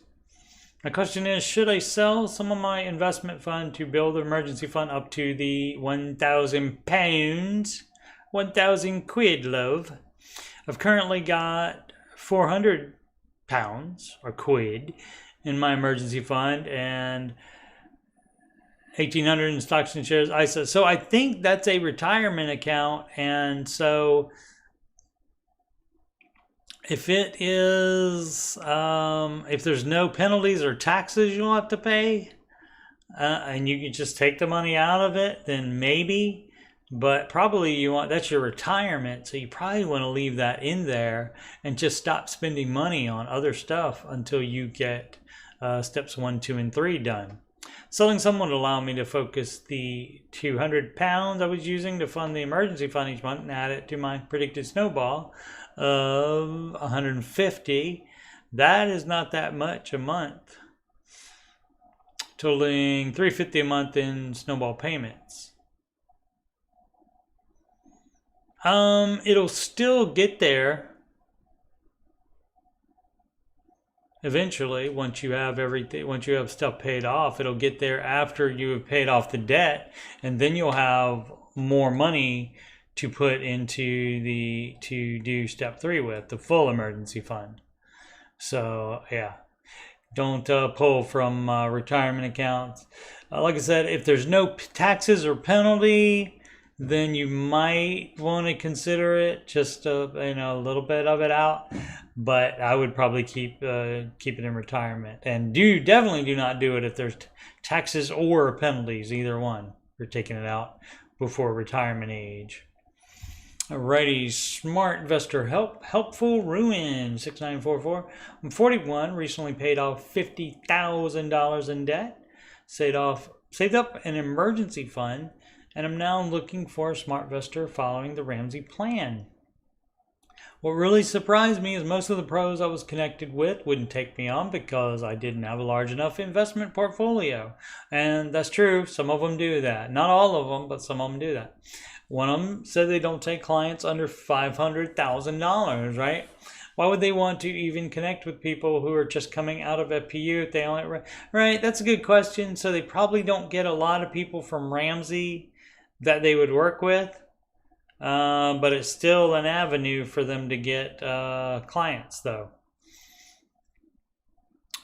S2: My question is, should I sell some of my investment fund to build an emergency fund up to the £1,000? 1,000 quid, love. I've currently got £400 or quid in my emergency fund and 1,800 in stocks and shares ISA. So I think that's a retirement account. And so if it is, if there's no penalties or taxes you'll have to pay, and you can just take the money out of it, then maybe. But probably that's your retirement, so you probably want to leave that in there and just stop spending money on other stuff until you get steps 1, 2, and 3 done. Selling some would allow me to focus the £200 I was using to fund the emergency fund each month and add it to my predicted snowball of $150. That is not that much a month, totaling $350 a month in snowball payments. It'll still get there eventually. Once you have everything, once you have stuff paid off, it'll get there after you have paid off the debt, and then you'll have more money to put into to do step 3 with the full emergency fund. So yeah, don't pull from retirement accounts. Like I said, if there's no taxes or penalty, then you might want to consider it, just a little bit of it out. But I would probably keep it in retirement, and definitely do not do it if there's taxes or penalties, either one. You're taking it out before retirement age. Alrighty, Smart Investor Helpful Ruin 6944. I'm 41, recently paid off $50,000 in debt, saved up an emergency fund, and I'm now looking for a smart investor following the Ramsey plan. What really surprised me is most of the pros I was connected with wouldn't take me on because I didn't have a large enough investment portfolio. And that's true, some of them do that. Not all of them, but some of them do that. One of them said they don't take clients under $500,000, right? Why would they want to even connect with people who are just coming out of FPU if they only, right? That's a good question. So they probably don't get a lot of people from Ramsey that they would work with, but it's still an avenue for them to get clients, though.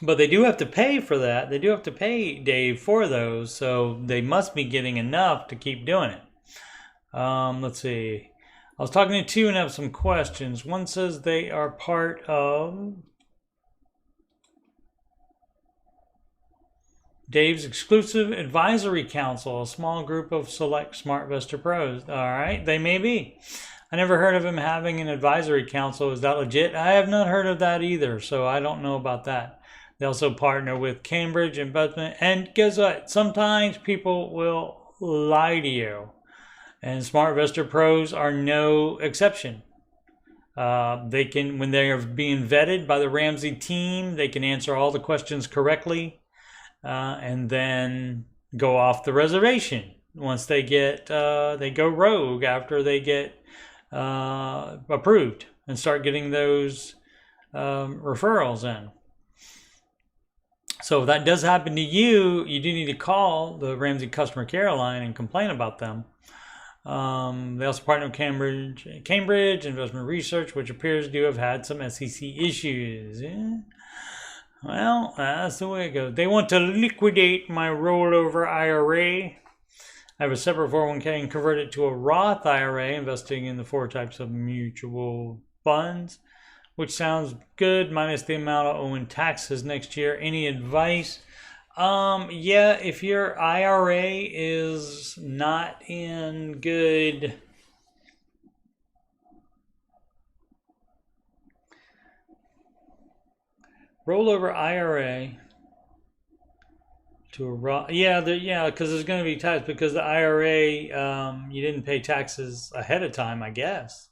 S2: But they do have to pay for that. They do have to pay Dave for those, so they must be getting enough to keep doing it. Let's see. I was talking to two and have some questions. One says they are part of Dave's exclusive advisory council, a small group of select smart investor pros. All right, they may be. I never heard of him having an advisory council. Is that legit? I have not heard of that either, so I don't know about that. They also partner with Cambridge Investment. And guess what? Sometimes people will lie to you. And smart investor pros are no exception. They can, when they are being vetted by the Ramsey team, they can answer all the questions correctly. And then go off the reservation once they go rogue after they get approved and start getting those referrals in. So if that does happen to you, you do need to call the Ramsey customer care line and complain about them. They also partner with Cambridge Investment Research, which appears to have had some SEC issues. Yeah. Well, that's the way it goes. They want to liquidate my rollover IRA. I have a separate 401k and convert it to a Roth IRA, investing in the 4 types of mutual funds, which sounds good, minus the amount of owing taxes next year. Any advice? Yeah, if your IRA is not in good rollover IRA to a Roth, because there's going to be tax because the IRA, you didn't pay taxes ahead of time, I guess.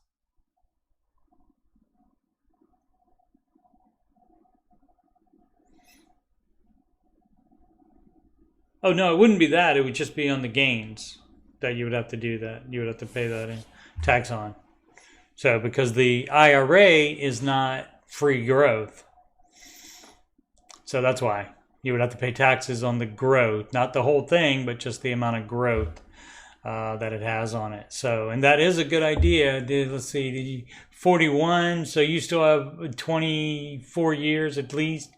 S2: Oh no, it wouldn't be that. It would just be on the gains that you would have to do that. You would have to pay that in tax on. So because the IRA is not free growth. So that's why you would have to pay taxes on the growth, not the whole thing, but just the amount of growth that it has on it. So, and that is a good idea. Let's see, 41. So you still have 24 years at least,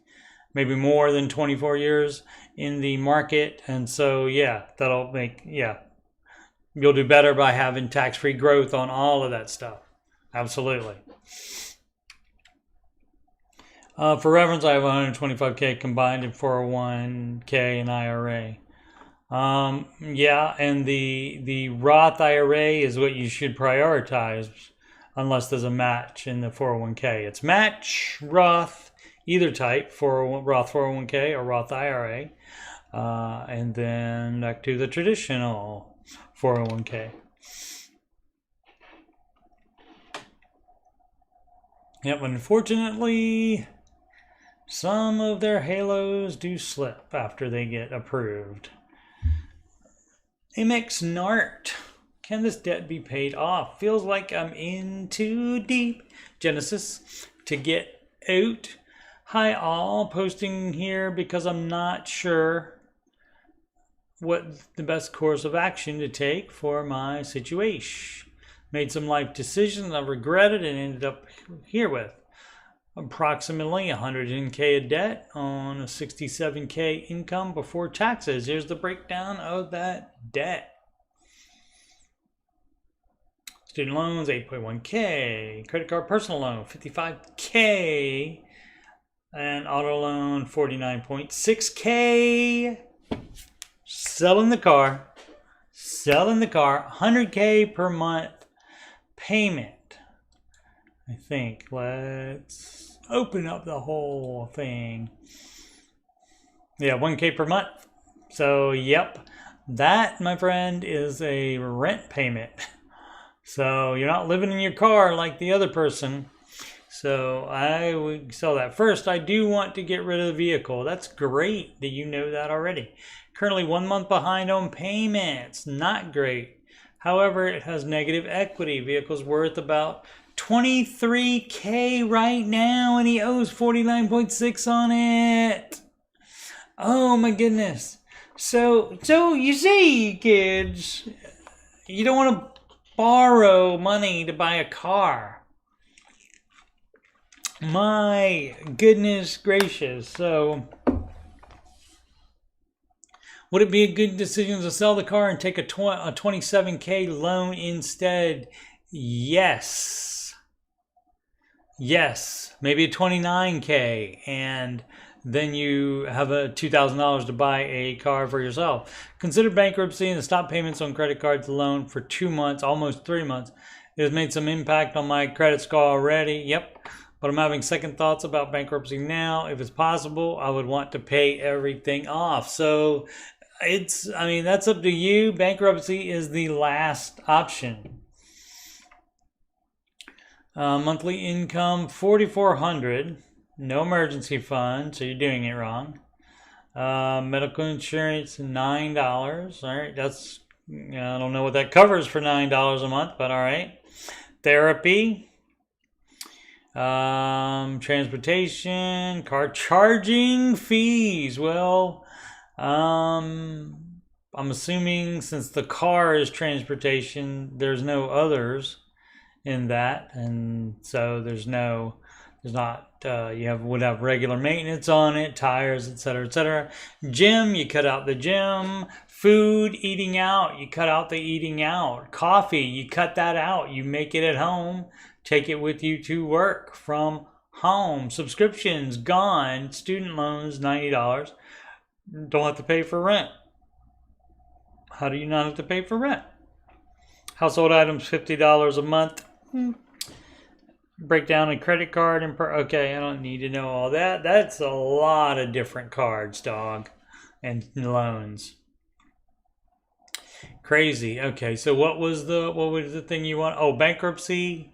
S2: maybe more than 24 years in the market. And so, yeah, that'll make, you'll do better by having tax-free growth on all of that stuff. Absolutely. For reference, I have 125K combined in 401K and IRA. And the Roth IRA is what you should prioritize unless there's a match in the 401K. It's match, Roth, either type, Roth 401K or Roth IRA. And then back to the traditional 401K. Yep, unfortunately, some of their halos do slip after they get approved. MX Nart. Can this debt be paid off? Feels like I'm in too deep. Genesis to get out. Hi all, posting here because I'm not sure what the best course of action to take for my situation. Made some life decisions I regretted and ended up here with. approximately 110K of debt on a 67K income before taxes. Here's the breakdown of that debt. Student loans, 8.1K. Credit card personal loan, 55K. And auto loan, 49.6K. Selling the car. 100K per month payment. I think. Let's open up the whole thing. Yeah, 1K per month. So, yep. That, my friend, is a rent payment. So you're not living in your car like the other person. So I would sell that. First, I do want to get rid of the vehicle. That's great that you know that already. Currently 1 month behind on payments. Not great. However, it has negative equity. Vehicle's worth about 23K right now, and he owes 49.6 on it. Oh my goodness. So you see, kids, you don't want to borrow money to buy a car. My goodness gracious. So would it be a good decision to sell the car and take a 27K loan instead? Yes. Yes. Maybe a 29K, and then you have a $2,000 to buy a car for yourself. Consider bankruptcy and stop payments on credit cards alone for 2 months, almost 3 months. It has made some impact on my credit score already. Yep. But I'm having second thoughts about bankruptcy now. If it's possible, I would want to pay everything off. So that's up to you. Bankruptcy is the last option. Monthly income, $4,400. No emergency fund, so you're doing it wrong. Medical insurance, $9. All right, that's, I don't know what that covers for $9 a month, but all right. Therapy, transportation, car charging fees. Well, I'm assuming since the car is transportation, there's no others in that, and so would have regular maintenance on it, tires, etc., etc. Gym, you cut out the gym. Food, eating out, you cut out the eating out. Coffee, you cut that out. You make it at home. Take it with you to work from home. Subscriptions, gone. Student loans, $90. Don't have to pay for rent. How do you not have to pay for rent? Household items, $50 a month. Break down a credit card and okay, I don't need to know all that. That's a lot of different cards, dog, and loans. Crazy. Okay, so what was the thing you want? Oh, bankruptcy.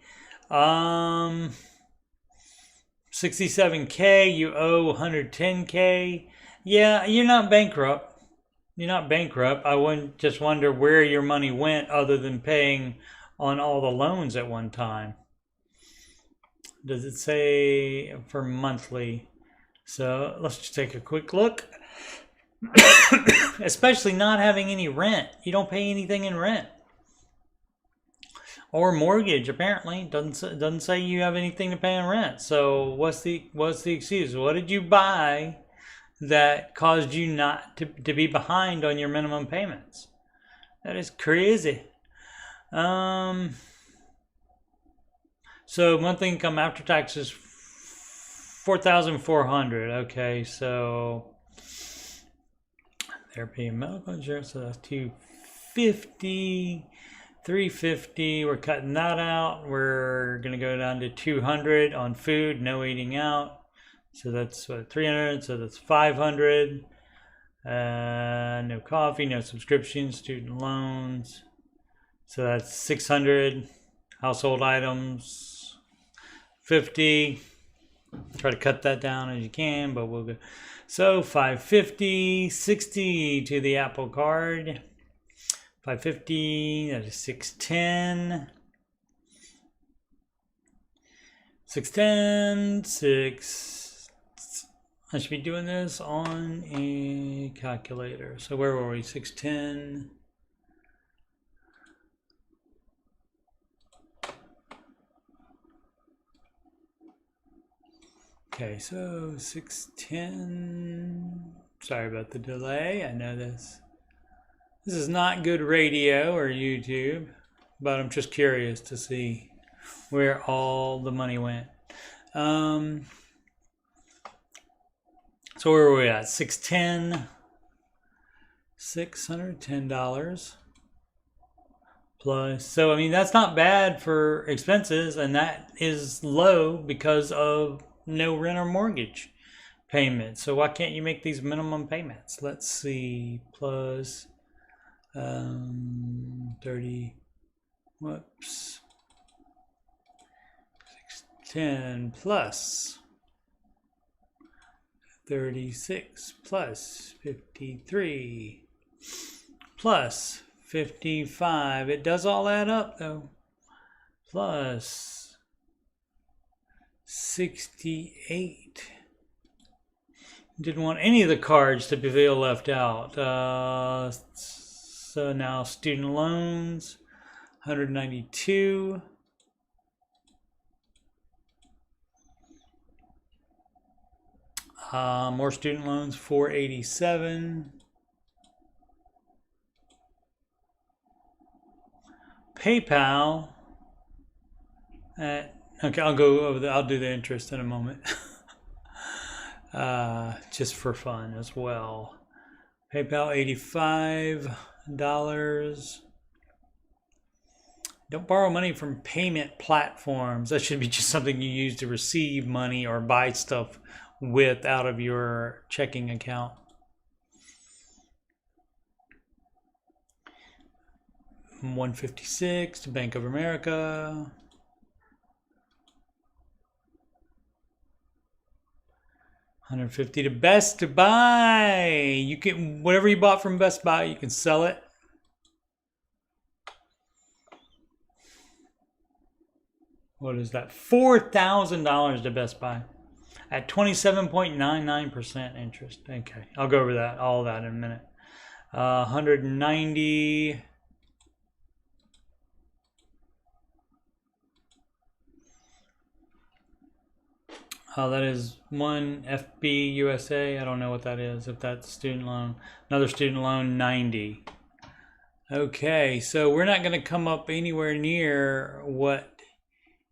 S2: 67K, you owe 110K. Yeah, you're not bankrupt. I wouldn't just wonder where your money went other than paying on all the loans at one time. Does it say for monthly? So let's just take a quick look. Especially not having any rent. You don't pay anything in rent. Or mortgage, apparently. Doesn't say you have anything to pay in rent. So what's the excuse? What did you buy that caused you not to be behind on your minimum payments? That is crazy. So monthly income after taxes, $4,400. Okay, so therapy and medical insurance, so that's $250, $350. We're cutting that out. We're gonna go down to $200 on food, no eating out. So that's $300. So that's $500. No coffee, no subscriptions, student loans. So that's $600. Household items, $50. Try to cut that down as you can, but we'll go. So $550, $60 to the Apple Card. $550, that is $610. $610. I should be doing this on a calculator. So where were we? $610. Okay, so 610. Sorry about the delay. I know this is not good radio or YouTube, but I'm just curious to see where all the money went. So where are we at? 610. $610 plus. So I mean, that's not bad for expenses, and that is low because of no rent or mortgage payment. So why can't you make these minimum payments? Let's see, plus 30, whoops, 610 plus 36 plus 53 plus 55. It does all add up though. Plus 68. Didn't want any of the cards to feel left out. So now student loans, 192. More student loans, 487. PayPal. Okay, I'll go over I'll do the interest in a moment. Just for fun as well. PayPal, $85. Don't borrow money from payment platforms. That should be just something you use to receive money or buy stuff with out of your checking account. $156 to Bank of America. $150 to Best Buy. You can, whatever you bought from Best Buy, you can sell it. What is that? $4,000 to Best Buy at 27.99% interest. Okay, I'll go over that, all that in a minute. 190. That is one FB USA. I don't know what that is, if that's student loan. Another student loan, 90. Okay, so we're not going to come up anywhere near what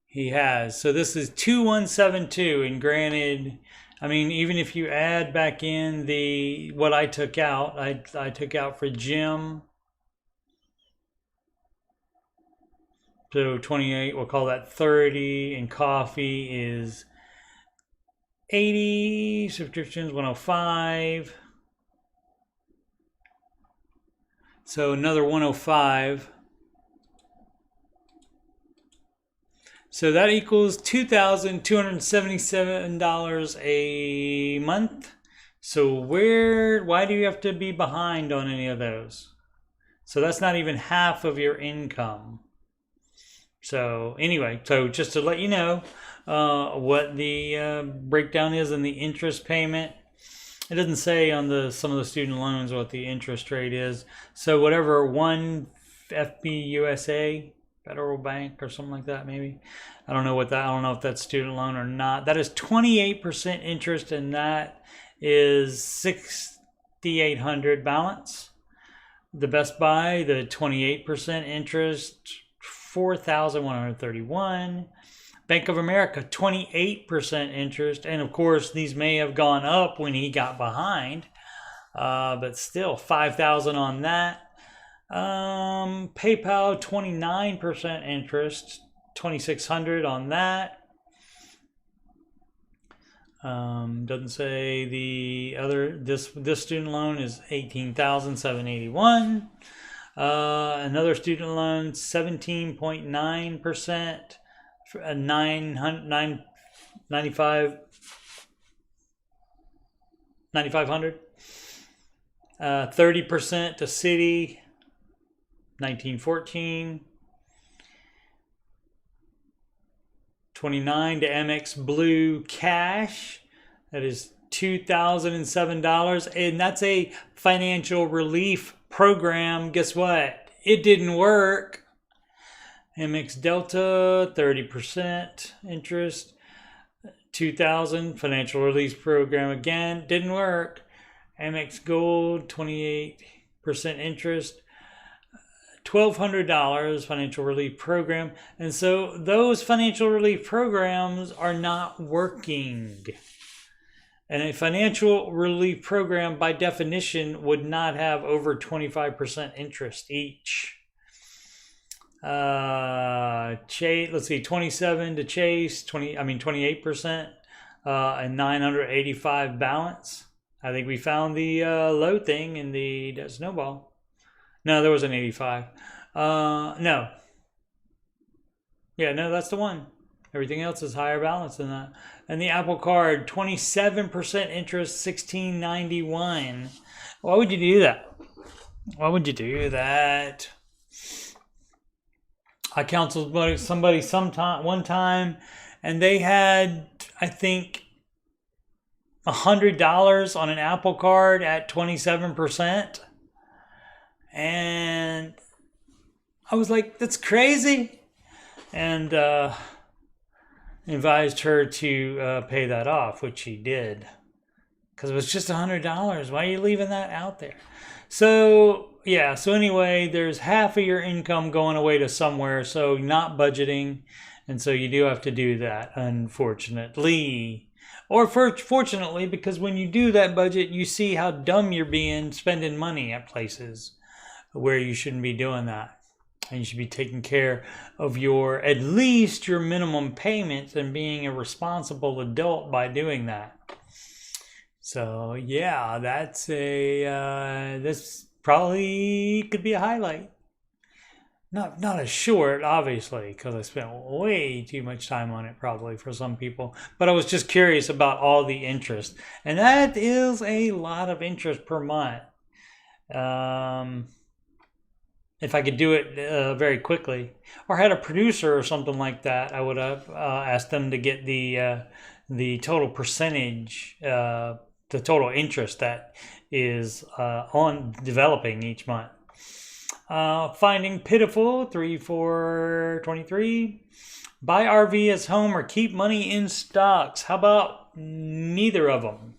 S2: he has. So this is 2172, and granted, I mean, even if you add back in the what I took out, I took out for gym. So 28, we'll call that 30, and coffee is 80, subscriptions 105. So another 105. So that equals $2,277 a month. So why do you have to be behind on any of those? So that's not even half of your income. So anyway, so just to let you know what the breakdown is in the interest payment. It doesn't say on some of the student loans what the interest rate is. So whatever one FB USA, Federal Bank or something like that, maybe. I don't know if that's student loan or not. That is 28% interest, and that is $6,800 balance. The Best Buy, the 28% interest, $4,131. Bank of America, 28% interest. And of course, these may have gone up when he got behind. But still, $5,000 on that. PayPal, 29% interest, $2,600 on that. Doesn't say the other, this student loan is $18,781. Another student loan, 17.9%, $9,500. 30% to Citi, 1914. 29 to MX Blue Cash, that is $2,007, and that's a financial relief program. Guess what? It didn't work. MX Delta, 30% interest, $2,000 financial relief program again didn't work. Amex Gold 28% interest. $1,200 financial relief program. And so those financial relief programs are not working. And a financial relief program, by definition, would not have over 25% interest each. Chase, let's see, 27 to Chase, 28%, and 985 balance. I think we found the low thing in the snowball. No, there was an 85. No. Yeah, no, that's the one. Everything else is higher balance than that. And the Apple Card, 27% interest, $16.91. Why would you do that? Why would you do that? I counseled somebody one time, and they had, I think, $100 on an Apple Card at 27%. And I was like, that's crazy. And advised her to pay that off, which she did. Because it was just $100. Why are you leaving that out there? So, yeah. So anyway, there's half of your income going away to somewhere. So not budgeting. And so you do have to do that, unfortunately. Or fortunately, because when you do that budget, you see how dumb you're being spending money at places where you shouldn't be doing that. And you should be taking care of at least your minimum payments and being a responsible adult by doing that. So yeah, that's this probably could be a highlight. Not a short, obviously, because I spent way too much time on it probably for some people. But I was just curious about all the interest. And that is a lot of interest per month. If I could do it very quickly, or had a producer or something like that, I would have asked them to get the total percentage, the total interest that is on developing each month. Finding pitiful, 3-4-23. Buy RV as home or keep money in stocks. How about neither of them?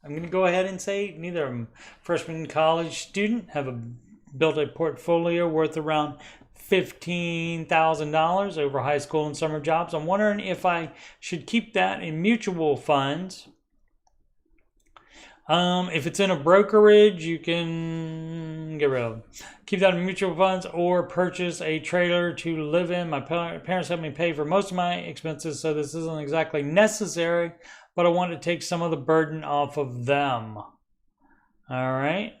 S2: I'm going to go ahead and say neither of them. Freshman college student, built a portfolio worth around $15,000 over high school and summer jobs. I'm wondering if I should keep that in mutual funds. If it's in a brokerage, you can get rid of them. Keep that in mutual funds or purchase a trailer to live in. My parents helped me pay for most of my expenses, so this isn't exactly necessary, but I want to take some of the burden off of them. All right.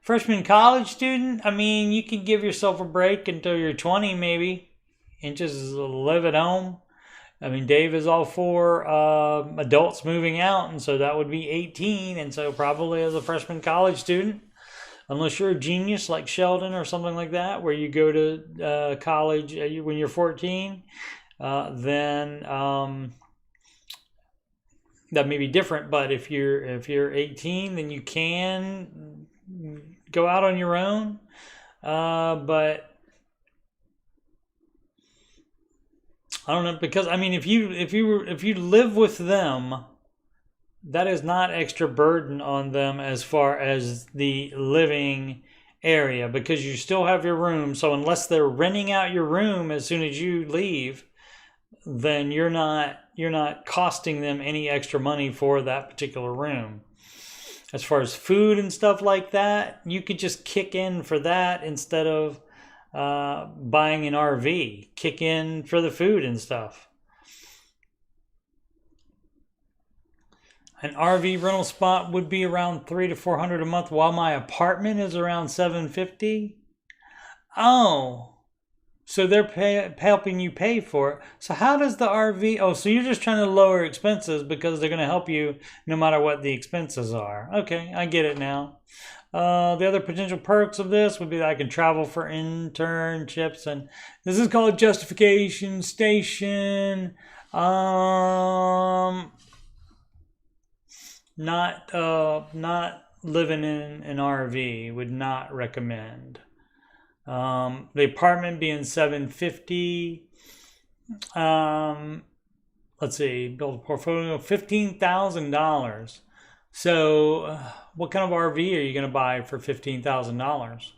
S2: Freshman college student, I mean, you can give yourself a break until you're 20 maybe, and just live at home. I mean, Dave is all for adults moving out, and so that would be 18, and so probably as a freshman college student, unless you're a genius like Sheldon or something like that, where you go to college when you're 14, then that may be different. But if you're 18, then you can go out on your own, but I don't know, because I mean, if you live with them, that is not extra burden on them as far as the living area, because you still have your room. So unless they're renting out your room as soon as you leave, then you're not costing them any extra money for that particular room. As far as food and stuff like that, you could just kick in for that instead of buying an RV. Kick in for the food and stuff. An RV rental spot would be around $300 to $400 a month, while my apartment is around $750. Oh, so they're helping you pay for it. So how does the RV? Oh, so you're just trying to lower expenses because they're going to help you no matter what the expenses are. Okay, I get it now. The other potential perks of this would be that I can travel for internships, and this is called justification station. Not living in an RV, would not recommend. The apartment being $750. let's see, build a portfolio of $15,000. So what kind of RV are you going to buy for $15,000?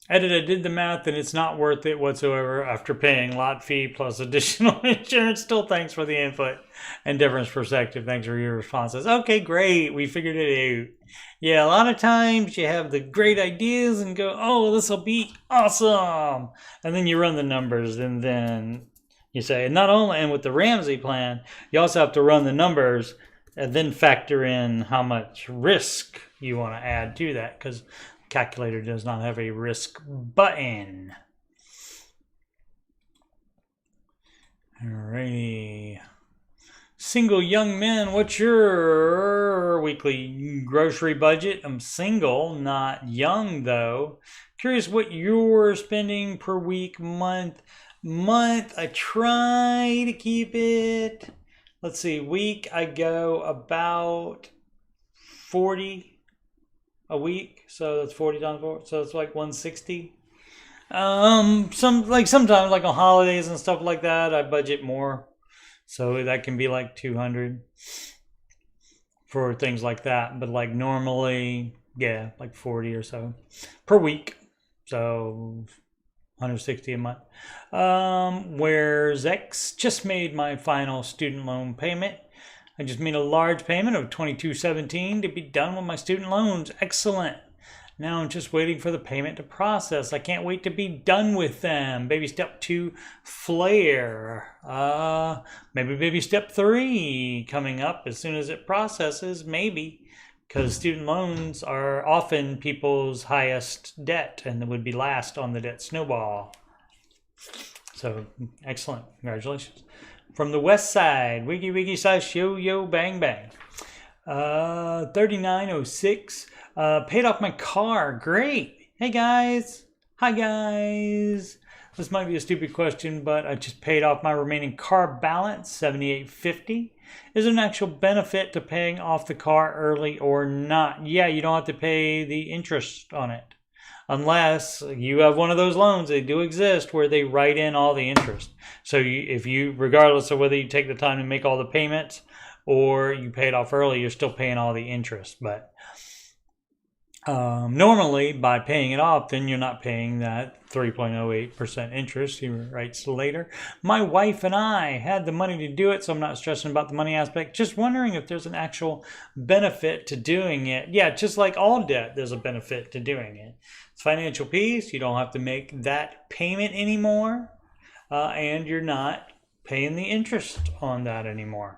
S2: Edit, I did the math and it's not worth it whatsoever after paying lot fee plus additional insurance. Still thanks for the input and difference perspective. Thanks for your responses. Okay, great. We figured it out. Yeah, a lot of times you have the great ideas and go, oh, this will be awesome. And then you run the numbers and then you say, not only, and with the Ramsey plan, you also have to run the numbers and then factor in how much risk you want to add to that, because calculator does not have a risk button. Alrighty. Single young man, what's your weekly grocery budget? I'm single, not young though. Curious what you're spending per week, month. I try to keep it. Let's see, week I go about 40 a week, so that's 40 times 4, so it's like 160. Sometimes like on holidays and stuff like that, I budget more, so that can be like 200 for things like that. But like normally, yeah, like 40 or so per week, so 160 a month. Where's X? Just made my final student loan payment. I just made a large payment of $22.17 to be done with my student loans. Excellent. Now I'm just waiting for the payment to process. I can't wait to be done with them. Baby step 2, flare. Maybe baby step 3 coming up as soon as it processes. Maybe, because student loans are often people's highest debt and would be last on the debt snowball. So excellent. Congratulations. From the west side, wiggy wiggy slash yo yo bang bang. 3906. Paid off my car. Great. Hey guys. Hi guys. This might be a stupid question, but I just paid off my remaining car balance, $78.50. Is there an actual benefit to paying off the car early or not? Yeah, you don't have to pay the interest on it. Unless you have one of those loans, they do exist, where they write in all the interest. So if you, regardless of whether you take the time to make all the payments or you pay it off early, you're still paying all the interest. But normally, by paying it off, then you're not paying that 3.08% interest. He writes later. My wife and I had the money to do it, so I'm not stressing about the money aspect. Just wondering if there's an actual benefit to doing it. Yeah, just like all debt, there's a benefit to doing it. It's financial peace. You don't have to make that payment anymore, and you're not paying the interest on that anymore.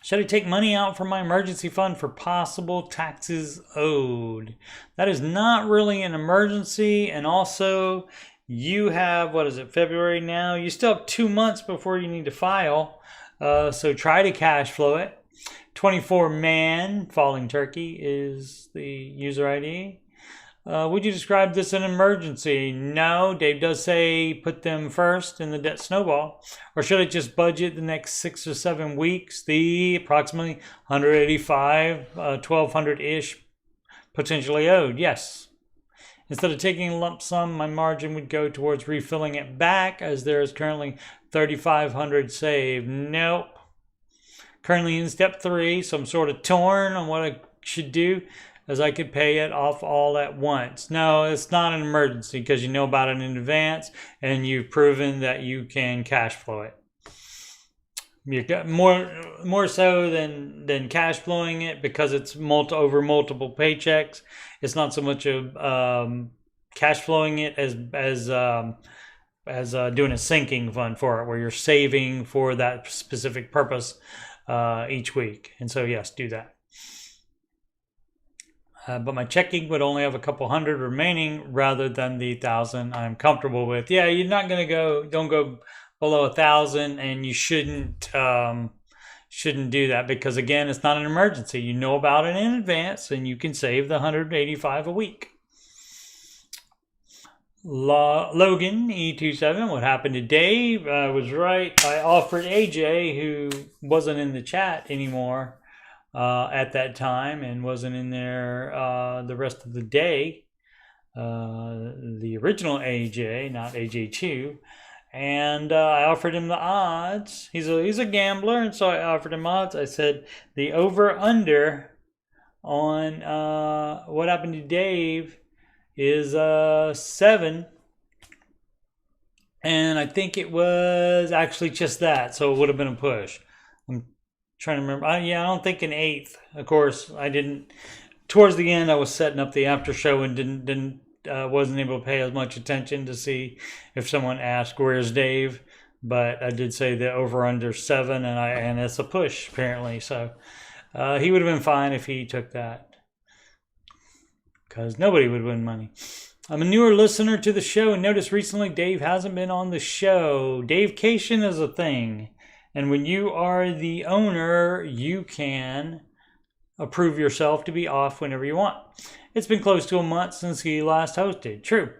S2: Should I take money out from my emergency fund for possible taxes owed? That is not really an emergency. And also, you have, what is it, February now? You still have 2 months before you need to file. So try to cash flow it. 24 man, falling turkey is the user ID. Would you describe this an emergency? No, Dave does say put them first in the debt snowball. Or should I just budget the next 6 or 7 weeks, the approximately 185, 1,200-ish potentially owed? Yes. Instead of taking a lump sum, my margin would go towards refilling it back, as there is currently 3,500 saved. Nope. Currently in step 3, so I'm sort of torn on what I should do, as I could pay it off all at once. No, it's not an emergency because you know about it in advance and you've proven that you can cash flow it. You got more so than cash flowing it, because it's over multiple paychecks. It's not so much of cash flowing it as doing a sinking fund for it, where you're saving for that specific purpose each week. And so yes, do that. But my checking would only have a couple hundred remaining rather than the 1,000 I'm comfortable with. Yeah, you're not going to don't go below 1,000, and you shouldn't do that, because again, it's not an emergency. You know about it in advance, and you can save the 185 a week. Logan E27, what happened to Dave? I was right. I offered AJ, who wasn't in the chat anymore at that time and wasn't in there the rest of the day, the original AJ, not AJ2, And I offered him the odds. He's a gambler, and so I offered him odds. I said the over-under on what happened to Dave is 7. And I think it was actually just that, so it would have been a push. I'm trying to remember. I don't think an 8th. Of course, I didn't. Towards the end, I was setting up the after show and wasn't able to pay as much attention to see if someone asked where's Dave. But I did say the over under 7, and it's a push apparently. So he would have been fine if he took that, because nobody would win money. I'm a newer listener to the show and noticed recently Dave hasn't been on the show. Davecation is a thing. And when you are the owner, you can approve yourself to be off whenever you want. It's been close to a month since he last hosted. True.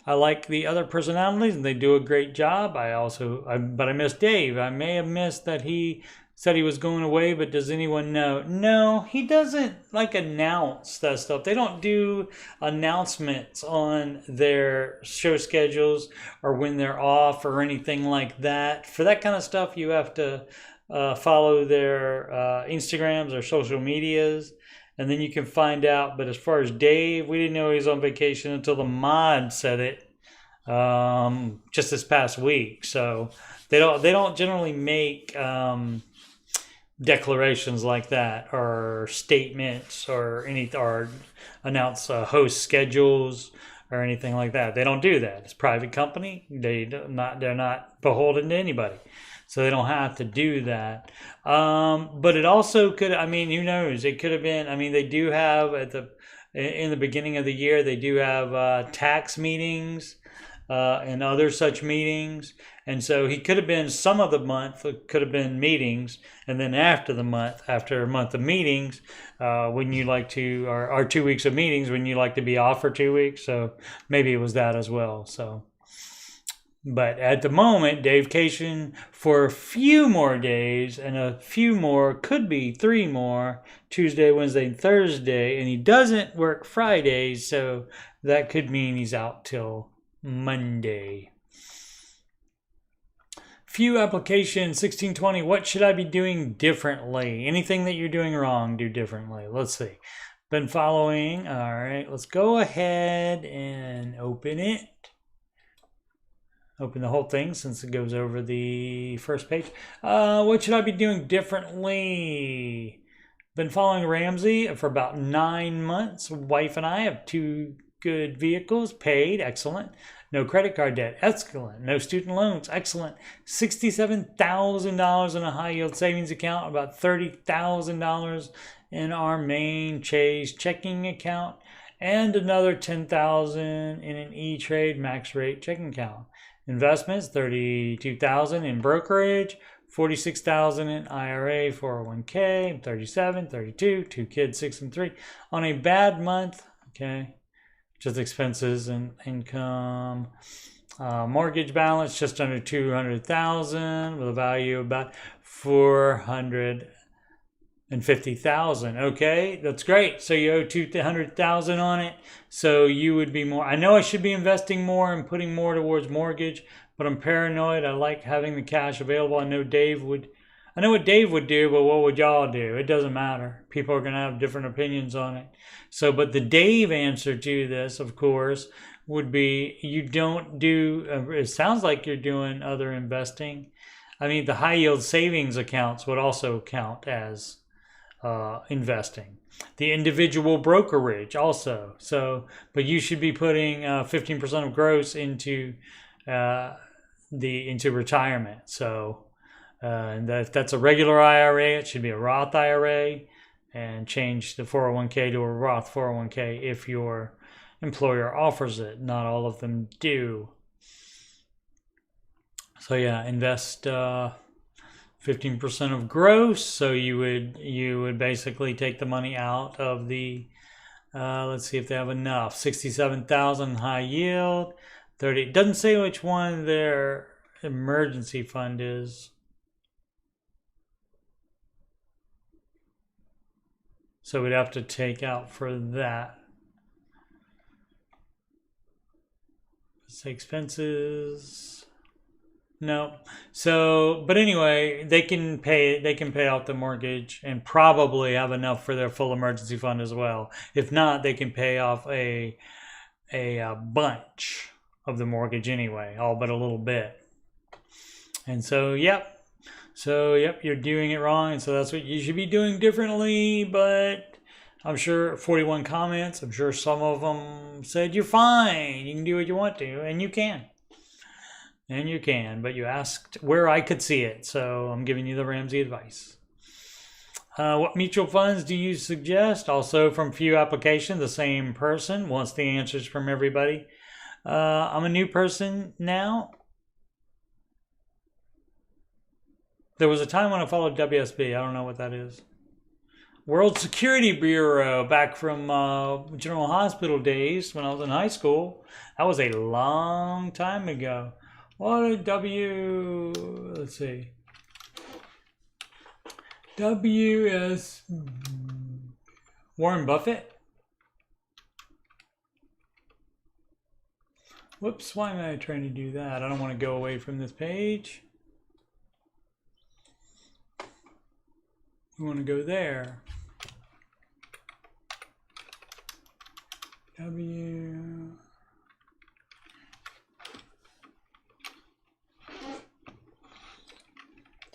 S2: I like the other personalities and they do a great job. But I miss Dave. I may have missed that he said he was going away, but does anyone know? No, he doesn't announce that stuff. They don't do announcements on their show schedules or when they're off or anything like that. For that kind of stuff, you have to follow their Instagrams or social medias, and then you can find out. But as far as Dave, we didn't know he was on vacation until the mod said it just this past week. So they don't generally make declarations like that or statements or announce host schedules or anything like that. They don't do that. It's a private company. They're not beholden to anybody, so they don't have to do that. But it also could. I mean, who knows? It could have been. I mean, they do have in the beginning of the year they do have tax meetings and other such meetings. And so he could have been some of the month, it could have been meetings. And then after a month of meetings, when you like to, or 2 weeks of meetings, when you like to be off for 2 weeks. So maybe it was that as well. So, but at the moment, Davecation for a few more days, and a few more, could be 3 more, Tuesday, Wednesday, and Thursday. And he doesn't work Fridays, so that could mean he's out till Monday. Few applications, 1620. What should I be doing differently? Anything that you're doing wrong, do differently. Let's see. Been following. All right, let's go ahead and open it. Open the whole thing since it goes over the first page. What should I be doing differently? Been following Ramsey for about 9 months. Wife and I have 2 good vehicles, paid, excellent. No credit card debt, excellent. No student loans, excellent. $67,000 in a high yield savings account, about $30,000 in our main Chase checking account, and another $10,000 in an E-Trade max rate checking account. Investments, $32,000 in brokerage, $46,000 in IRA, 401k, I'm 37, 32, 2 kids, 6 and 3. On a bad month, okay, just expenses and income. Mortgage balance just under $200,000 with a value of about $450,000. Okay, that's great. So you owe $200,000 on it. So you would be more. I know I should be investing more and putting more towards mortgage, but I'm paranoid. I like having the cash available. I know what Dave would do, but what would y'all do? It doesn't matter. People are going to have different opinions on it. So, but the Dave answer to this, of course, would be you don't do, it sounds like you're doing other investing. I mean, the high yield savings accounts would also count as investing. The individual brokerage also. So, but you should be putting 15% of gross into retirement. So, and if that's a regular IRA, it should be a Roth IRA, and change the 401k to a Roth 401k if your employer offers it. Not all of them do. So yeah, invest 15% of gross. So you would basically take the money out of the let's see if they have enough. 67,000 high yield, 30. It doesn't say which one their emergency fund is. So we'd have to take out for that. Let's say expenses. No. So, but anyway, they can pay off the mortgage and probably have enough for their full emergency fund as well. If not, they can pay off a bunch of the mortgage anyway, all but a little bit. And so, yep. So, yep, you're doing it wrong, and so that's what you should be doing differently. But I'm sure 41 comments. I'm sure some of them said you're fine. You can do what you want to, and you can. And you can, but you asked where I could see it, so I'm giving you the Ramsey advice. What mutual funds do you suggest? Also from few applications, the same person wants the answers from everybody. I'm a new person now. There was a time when I followed WSB. I don't know what that is. World Security Bureau, back from General Hospital days when I was in high school. That was a long time ago. What let's see. WS Warren Buffett. Whoops, why am I trying to do that? I don't want to go away from this page. We want to go there. WSB.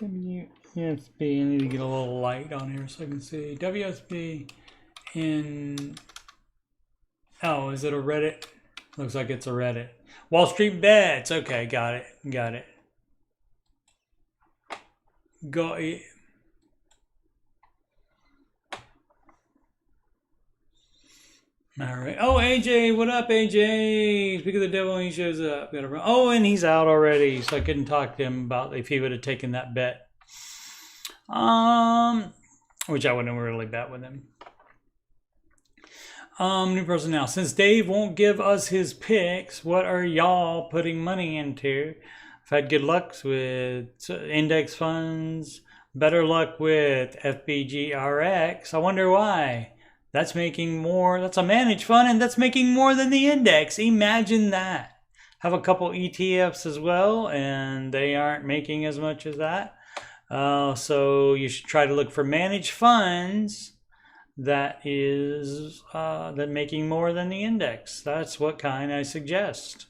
S2: I need to get a little light on here so I can see. WSB in... Oh, is it a Reddit? Looks like it's a Reddit. Wall Street Bets. Okay, got it. Got it. Got it. All right. Oh, AJ, what up, AJ? Speak of the devil, he shows up. Oh, and he's out already, so I couldn't talk to him about if he would have taken that bet. Which I wouldn't really bet with him. New person now. Since Dave won't give us his picks, what are y'all putting money into? I've had good luck with index funds, better luck with FBGRX. I wonder why. That's making more. That's a managed fund, and that's making more than the index. Imagine that. Have a couple ETFs as well, and they aren't making as much as that. So you should try to look for managed funds that is that making more than the index. That's what kind I suggest.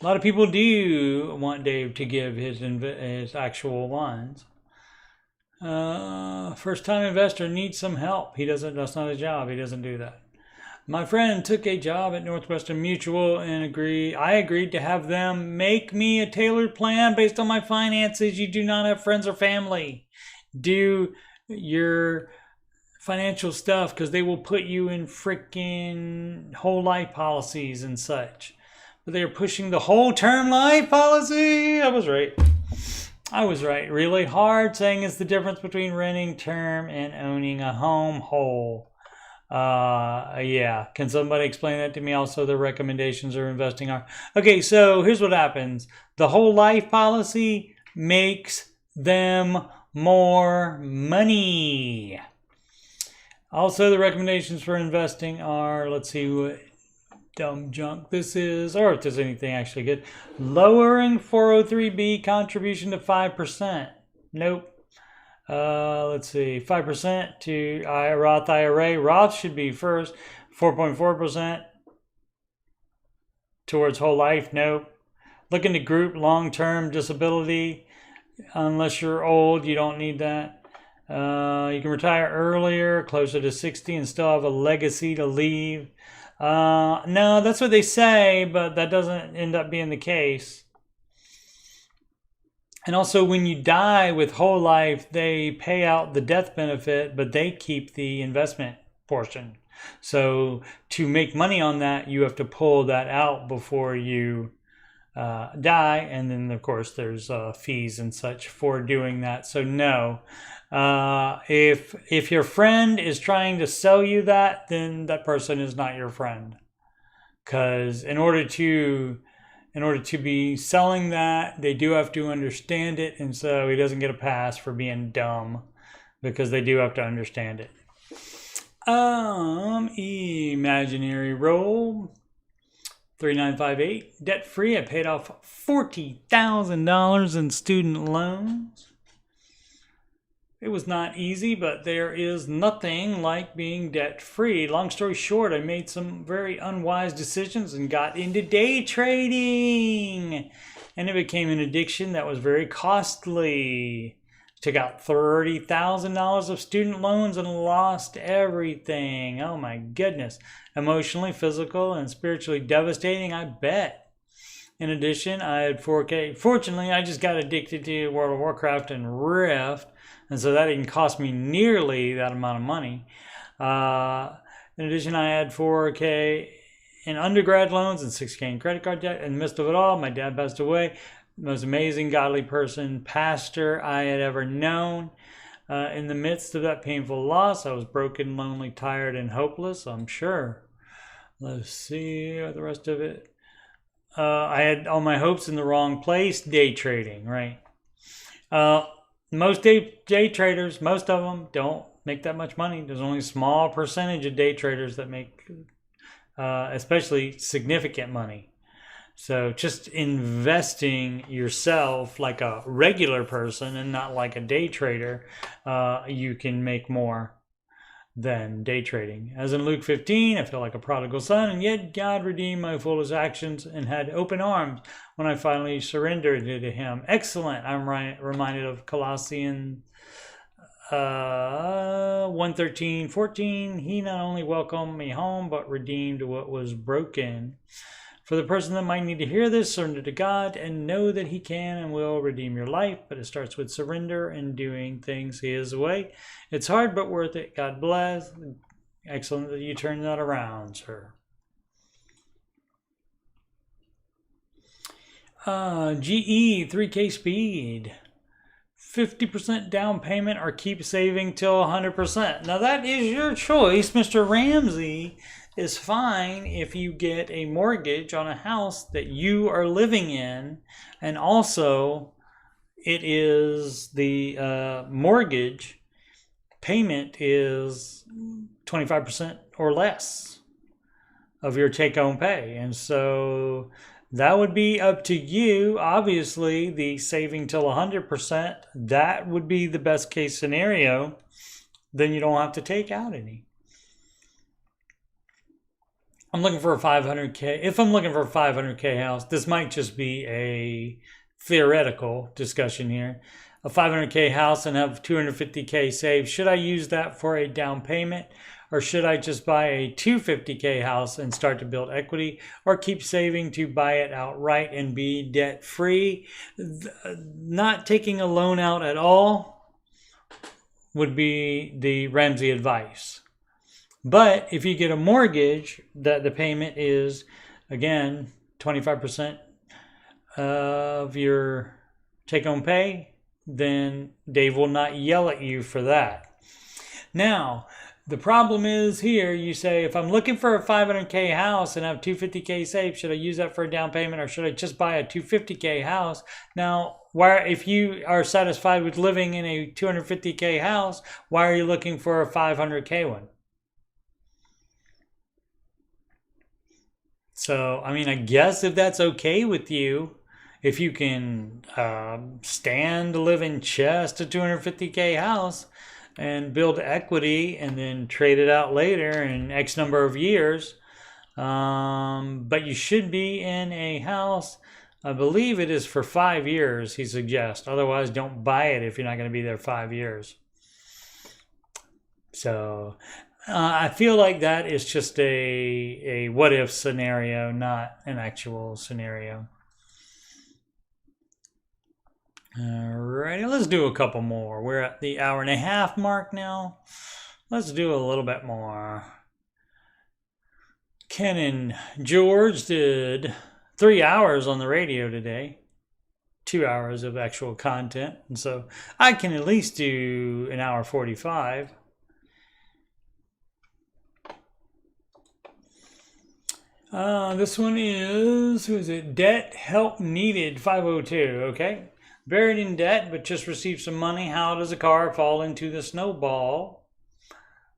S2: A lot of people do want Dave to give his actual ones. First time investor needs some help. He doesn't, that's not his job. He doesn't do that. My friend took a job at Northwestern Mutual and I agreed to have them make me a tailored plan based on my finances. You do not have friends or family. Do your financial stuff, because they will put you in freaking whole life policies and such. But they're pushing the whole term life policy. I was right. Really hard saying it's the difference between renting term and owning a home whole. Yeah. Can somebody explain that to me? Also, the recommendations or investing are. Okay, so here's what happens. The whole life policy makes them more money. Also, the recommendations for investing are, let's see what dumb junk this is, or if there's anything actually good. Lowering 403b contribution to 5%. Nope. Let's see, 5% to Roth IRA. Roth should be first. 4.4% towards whole life. Nope. Looking to group long-term disability. Unless you're old, you don't need that. You can retire earlier, closer to 60, and still have a legacy to leave. No, that's what they say, but that doesn't end up being the case. And also, when you die with whole life, they pay out the death benefit, but they keep the investment portion. So to make money on that, you have to pull that out before you die. And then, of course, there's fees and such for doing that. So no. If your friend is trying to sell you that, then that person is not your friend. Because in order to be selling that, they do have to understand it, and so he doesn't get a pass for being dumb, because they do have to understand it. Imaginary role. 3958, debt free. I paid off $40,000 in student loans. It was not easy, but there is nothing like being debt free. Long story short, I made some very unwise decisions and got into day trading. And it became an addiction that was very costly. Took out $30,000 of student loans and lost everything. Oh my goodness. Emotionally, physical, and spiritually devastating, I bet. In addition, I had 4K. Fortunately, I just got addicted to World of Warcraft and Rift. And so that didn't cost me nearly that amount of money. In addition, I had 4K in undergrad loans and 6K in credit card debt. In the midst of it all, my dad passed away. Most amazing, godly person, pastor I had ever known. In the midst of that painful loss, I was broken, lonely, tired, and hopeless, I'm sure. Let's see the rest of it. I had all my hopes in the wrong place. Day trading, right? Most day traders, most of them don't make that much money. There's only a small percentage of day traders that make especially significant money. So just investing yourself like a regular person and not like a day trader, you can make more than day trading. As in Luke 15, I felt like a prodigal son, and yet God redeemed my foolish actions and had open arms when I finally surrendered to him. Excellent. I'm reminded of Colossians 1:13-14. He not only welcomed me home, but redeemed what was broken. For the person that might need to hear this, surrender to God and know that he can and will redeem your life. But it starts with surrender and doing things his way. It's hard, but worth it. God bless. Excellent that you turned that around, sir. GE 3K speed. 50% down payment or keep saving till 100%. Now that is your choice. Mr. Ramsey is fine if you get a mortgage on a house that you are living in, and also it is the mortgage payment is 25% or less of your take-home pay. And so that would be up to you. Obviously, the saving till 100%, that would be the best case scenario. Then you don't have to take out any. I'm looking for a 500K. If I'm looking for a 500K house, this might just be a theoretical discussion here. A 500K house and have 250K saved. Should I use that for a down payment? Or should I just buy a 250K house and start to build equity? Or keep saving to buy it outright and be debt free? Not taking a loan out at all would be the Ramsey advice. But if you get a mortgage, that the payment is, again, 25% of your take-home pay, then Dave will not yell at you for that. Now, the problem is here, you say, if I'm looking for a 500K house and have 250K saved, should I use that for a down payment or should I just buy a 250K house? Now, if you are satisfied with living in a 250K house, why are you looking for a 500K one? So, I mean, I guess if that's okay with you, if you can stand to live in just a 250K house and build equity and then trade it out later in X number of years, but you should be in a house, I believe it is for 5 years, he suggests. Otherwise, don't buy it if you're not going to be there 5 years. So I feel like that is just a what-if scenario, not an actual scenario. Alrighty, let's do a couple more. We're at the hour-and-a-half mark now. Let's do a little bit more. Ken and George did 3 hours on the radio today. 2 hours of actual content. And so I can at least do an hour 45. This one is, who is it? Debt Help Needed 502, okay? Buried in debt, but just received some money. How does a car fall into the snowball?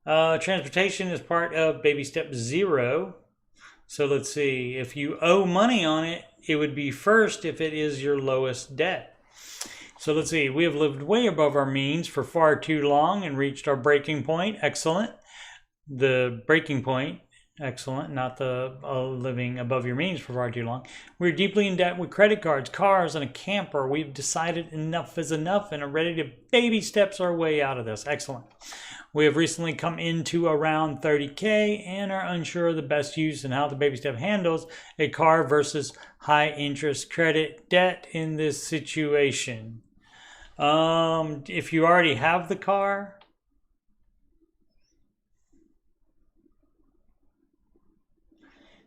S2: Transportation is part of baby step 0. So let's see, if you owe money on it, it would be first if it is your lowest debt. So let's see, we have lived way above our means for far too long and reached our breaking point. Excellent. The breaking point, excellent, not the living above your means for far too long. We're deeply in debt with credit cards, cars, and a camper. We've decided enough is enough and are ready to baby steps our way out of this. Excellent. We have recently come into around 30K and are unsure of the best use and how the baby step handles a car versus high interest credit debt in this situation. If you already have the car,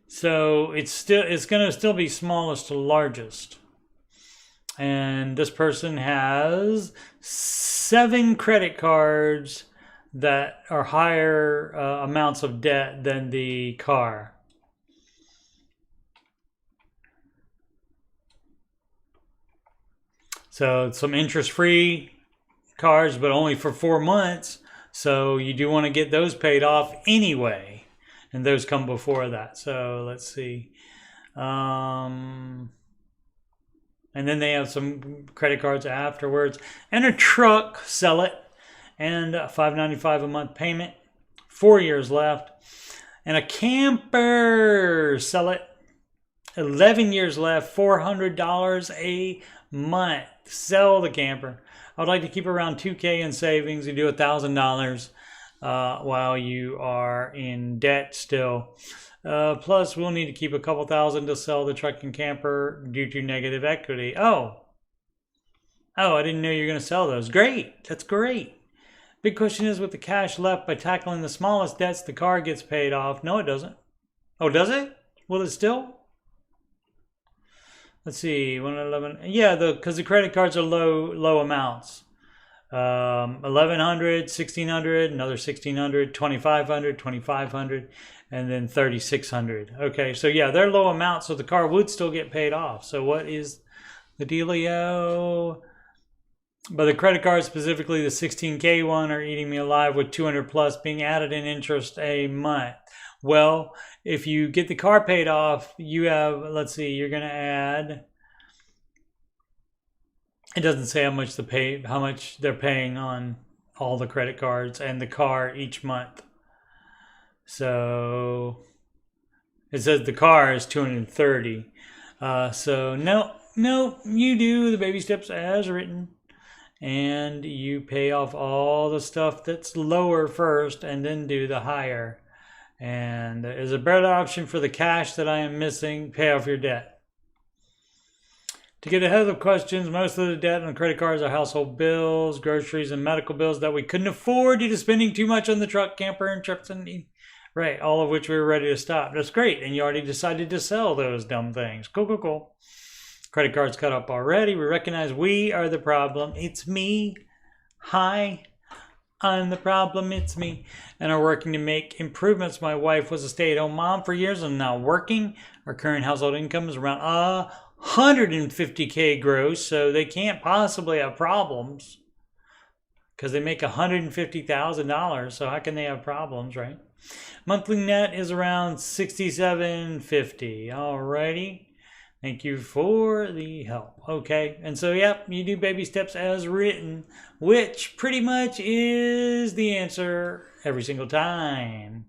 S2: so it's going to still be smallest to largest. And this person has 7 credit cards that are higher amounts of debt than the car. So some interest-free cards, but only for 4 months. So you do want to get those paid off anyway. And those come before that. So let's see. And then they have some credit cards afterwards. And a truck, sell it. And $595 a month payment. 4 years left. And a camper, sell it. 11 years left, $400 a month. Sell the camper. I would like to keep around $2K in savings. You do $1,000 while you are in debt still. Plus, we'll need to keep a couple thousand to sell the truck and camper due to negative equity. Oh, I didn't know you were going to sell those. Great. That's great. Big question is, with the cash left, by tackling the smallest debts, the car gets paid off. No, it doesn't. Oh, does it? Will it still? Let's see, 111. Yeah, because the credit cards are low amounts. 1,100, 1,600, another 1,600, 2,500, 2,500, and then 3,600. Okay, so yeah, they're low amounts, so the car would still get paid off. So what is the dealio? But the credit cards, specifically the 16K one, are eating me alive with 200 plus being added in interest a month. Well, if you get the car paid off, you have, let's see, you're going to add, it doesn't say how much they're paying on all the credit cards and the car each month. So it says the car is 230. So no, you do the baby steps as written. And you pay off all the stuff that's lower first and then do the higher. And there is a better option for the cash that I am missing. Pay off your debt. To get ahead of the questions, most of the debt on credit cards are household bills, groceries, and medical bills that we couldn't afford due to spending too much on the truck, camper, and trips. Right, all of which we were ready to stop. That's great. And you already decided to sell those dumb things. Cool. Credit cards cut up already. We recognize we are the problem. It's me. Hi. I'm the problem, it's me. And are working to make improvements. My wife was a stay-at-home mom for years and now working. Our current household income is around 150K gross, so they can't possibly have problems because they make $150,000. So how can they have problems, right? Monthly net is around $67.50. Alrighty. Thank you for the help. Okay, and so, yep, you do baby steps as written, which pretty much is the answer every single time.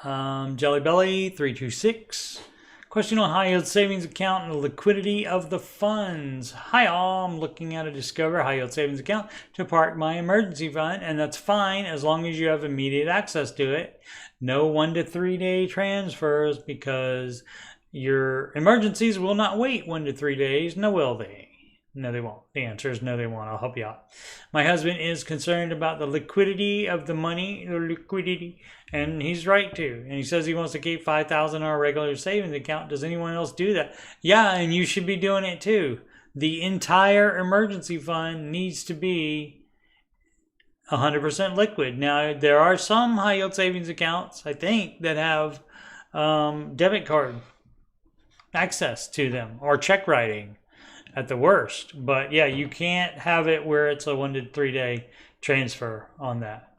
S2: Jelly Belly 326. Question on high yield savings account and the liquidity of the funds. Hi all, I'm looking at a Discover high yield savings account to park my emergency fund, and that's fine as long as you have immediate access to it. No 1 to 3 day transfers because your emergencies will not wait 1 to 3 days. No, will they? No, they won't. The answer is no, they won't. I'll help you out. My husband is concerned about the liquidity of the money, and he's right too. And he says he wants to keep $5,000 in our regular savings account. Does anyone else do that? Yeah, and you should be doing it too. The entire emergency fund needs to be 100% liquid. Now, there are some high yield savings accounts, I think, that have debit card access to them or check writing at the worst. But yeah, you can't have it where it's a 1 to 3 day transfer on that.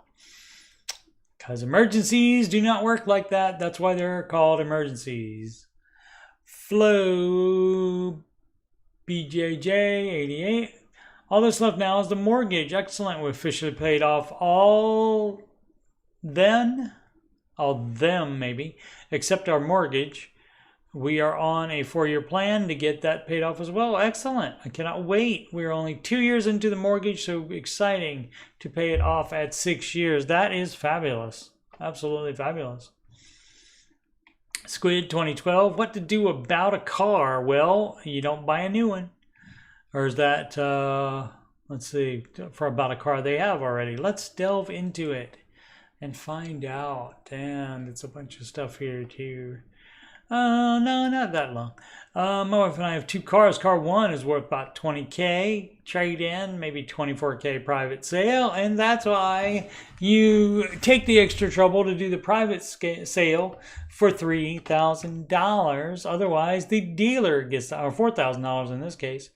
S2: Because emergencies do not work like that. That's why they're called emergencies. Flow BJJ 88. All that's left now is the mortgage. Excellent. We officially paid off all them maybe, except our mortgage. We are on a 4-year plan to get that paid off as well. Excellent. I cannot wait. We're only 2 years into the mortgage, so exciting to pay it off at 6 years. That is fabulous. Absolutely fabulous. Squid 2012. What to do about a car? Well, you don't buy a new one. Or is that, let's see, for about a car they have already. Let's delve into it and find out. And it's a bunch of stuff here too. No, not that long. My wife and I have 2 cars. Car 1 is worth about $20K trade in, maybe $24K private sale, and that's why you take the extra trouble to do the private sale for $3,000. Otherwise, the dealer gets, or $4,000 in this case,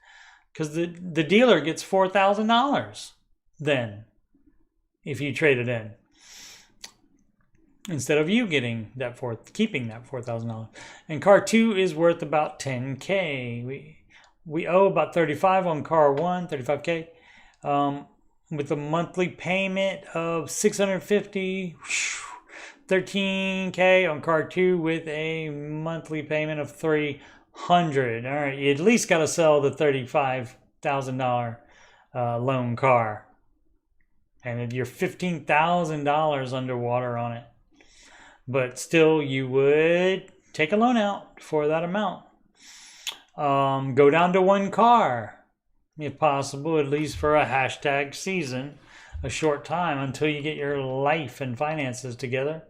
S2: because the dealer gets $4,000 then if you trade it in, instead of you getting that keeping that $4,000. And car 2 is worth about $10K. We owe about $35 on car 1, $35K, with a monthly payment of $650, $13K on car 2 with a monthly payment of $300. All right, you at least got to sell the $35,000 loan car, and you're $15,000 underwater on it. But still, you would take a loan out for that amount. Go down to 1 car, if possible, at least for a hashtag season, a short time until you get your life and finances together.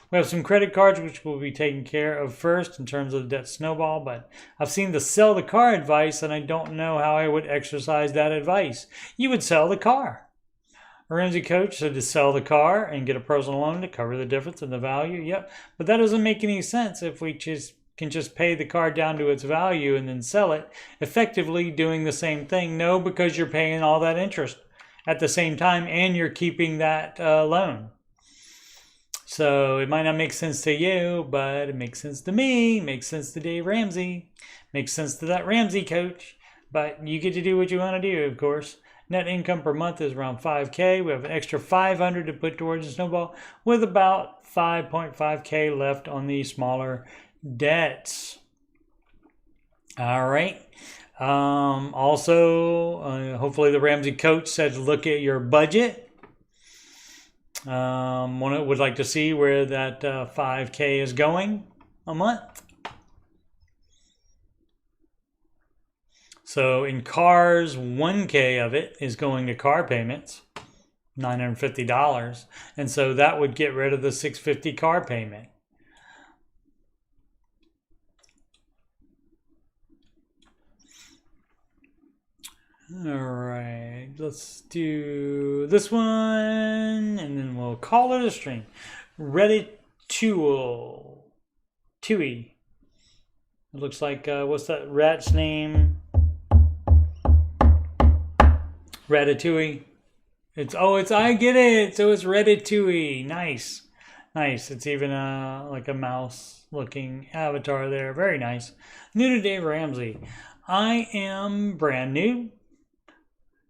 S2: We have some credit cards which will be taken care of first in terms of the debt snowball, but I've seen the sell the car advice, and I don't know how I would exercise that advice. You would sell the car. A Ramsey coach said to sell the car and get a personal loan to cover the difference in the value. Yep, but that doesn't make any sense if we can just pay the car down to its value and then sell it, effectively doing the same thing. No, because you're paying all that interest at the same time and you're keeping that loan. So it might not make sense to you, but it makes sense to me, makes sense to Dave Ramsey, makes sense to that Ramsey coach, but you get to do what you want to do, of course. Net income per month is around $5K. We have an extra $500 to put towards the snowball with about $5.5K left on the smaller debts. All right. Also, hopefully the Ramsey coach said look at your budget. Would like to see where that $5K is going a month. So in cars, $1K of it is going to car payments, $950. And so that would get rid of the $650 car payment. All right, let's do this one and then we'll call it a stream. Reddit Tool. Tui. It looks like, what's that rat's name? Ratatouille. I get it. So it's Ratatouille. Nice. It's even like a mouse looking avatar there. Very nice. New to Dave Ramsey. I am brand new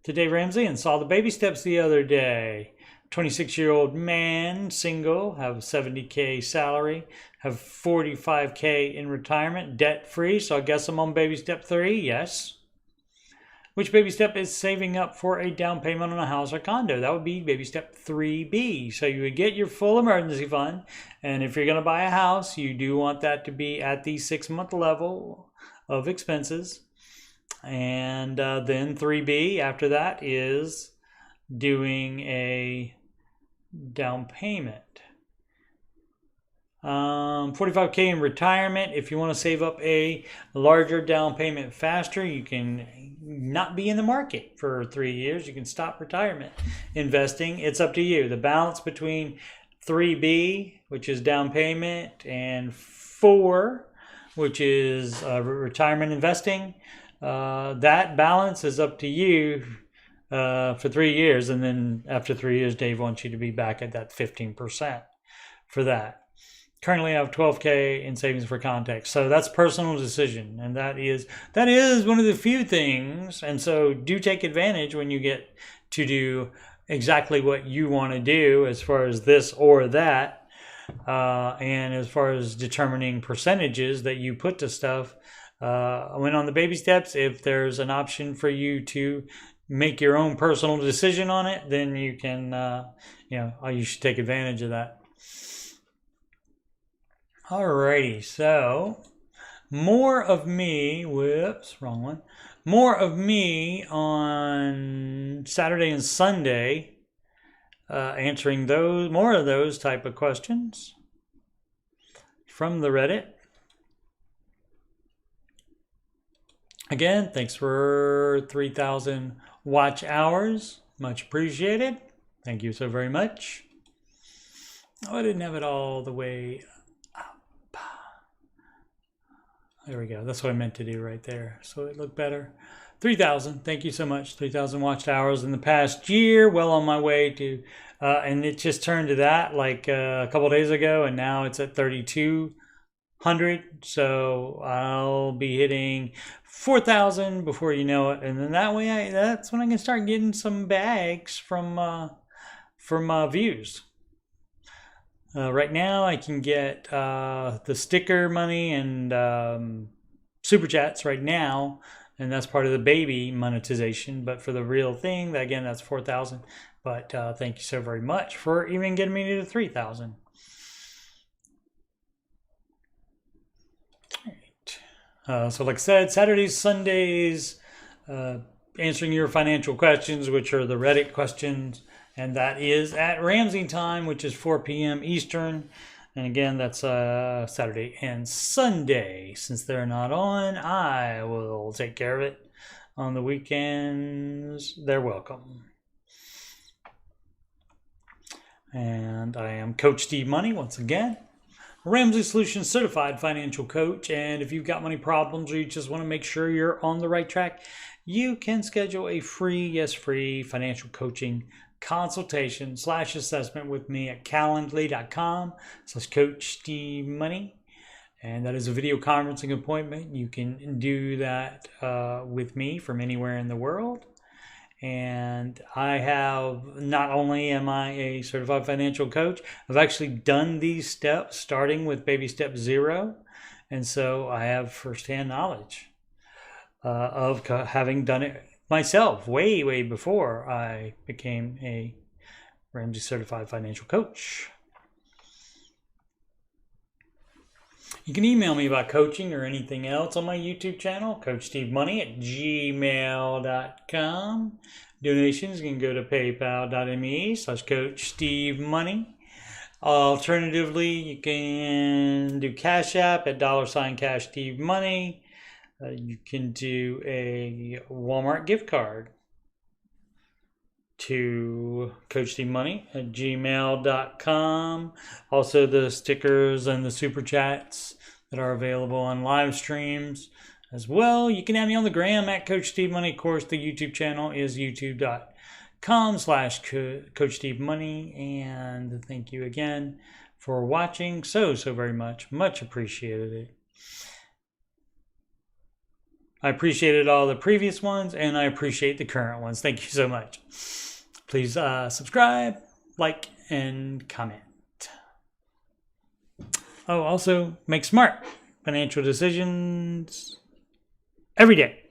S2: to Dave Ramsey and saw the baby steps the other day. 26-year-old man, single, have $70K salary, have $45K in retirement, debt-free. So I guess I'm on baby step 3. Yes. Which baby step is saving up for a down payment on a house or condo? That would be baby step 3B. So you would get your full emergency fund. And if you're going to buy a house, you do want that to be at the 6-month level of expenses. And then 3B after that is doing a down payment. 45K in retirement. If you want to save up a larger down payment faster, you can not be in the market for 3 years. You can stop retirement investing. It's up to you. The balance between 3B, which is down payment, and 4, which is retirement investing, that balance is up to you for 3 years. And then after 3 years, Dave wants you to be back at that 15%. for that. Currently, I have 12K in savings for context. So that's personal decision. And that is one of the few things. And so do take advantage when you get to do exactly what you want to do as far as this or that. And as far as determining percentages that you put to stuff, I went on the baby steps. If there's an option for you to make your own personal decision on it, then you can, you should take advantage of that. Alrighty, so more of me, wrong one. More of me on Saturday and Sunday, answering more of those type of questions from the Reddit. Again, thanks for 3,000 watch hours. Much appreciated. Thank you so very much. Oh, I didn't have it all the way up. There we go. That's what I meant to do right there. So it looked better. 3,000. Thank you so much. 3,000 watched hours in the past year. Well on my way to, and it just turned to that like a couple days ago, and now it's at 3,200. So I'll be hitting 4,000 before you know it, and then that way, that's when I can start getting some bags from views. Right now, I can get the sticker money and super chats right now, and that's part of the baby monetization. But for the real thing, again, that's 4,000. But thank you so very much for even getting me to 3,000. So like I said, Saturdays, Sundays, answering your financial questions, which are the Reddit questions. And that is at Ramsey time, which is 4 p.m. Eastern. And again, that's Saturday and Sunday. Since they're not on, I will take care of it. On the weekends, they're welcome. And I am Coach Steve Money once again. Ramsey Solutions Certified Financial Coach. And if you've got money problems or you just want to make sure you're on the right track, you can schedule a free financial coaching consultation / assessment with me at calendly.com/coachstevemoney. And that is a video conferencing appointment. You can do that with me from anywhere in the world. And I have, not only am I a certified financial coach, I've actually done these steps starting with baby step 0. And so I have firsthand knowledge of having done it myself way before I became a Ramsey certified financial coach. You can email me about coaching or anything else on my YouTube channel, coachstevemoney@gmail.com. Donations can go to paypal.me/coachstevemoney. Alternatively, you can do Cash App at $CashSteveMoney. You can do a Walmart gift card to coachstevemoney@gmail.com. Also, the stickers and the super chats that are available on live streams as well. You can add me on the gram at Coach Steve Money. Of course, the YouTube channel is youtube.com/CoachSteveMoney. And thank you again for watching so very much. Much appreciated. I appreciated all the previous ones, and I appreciate the current ones. Thank you so much. Please subscribe, like, and comment. Oh, also, make smart financial decisions every day.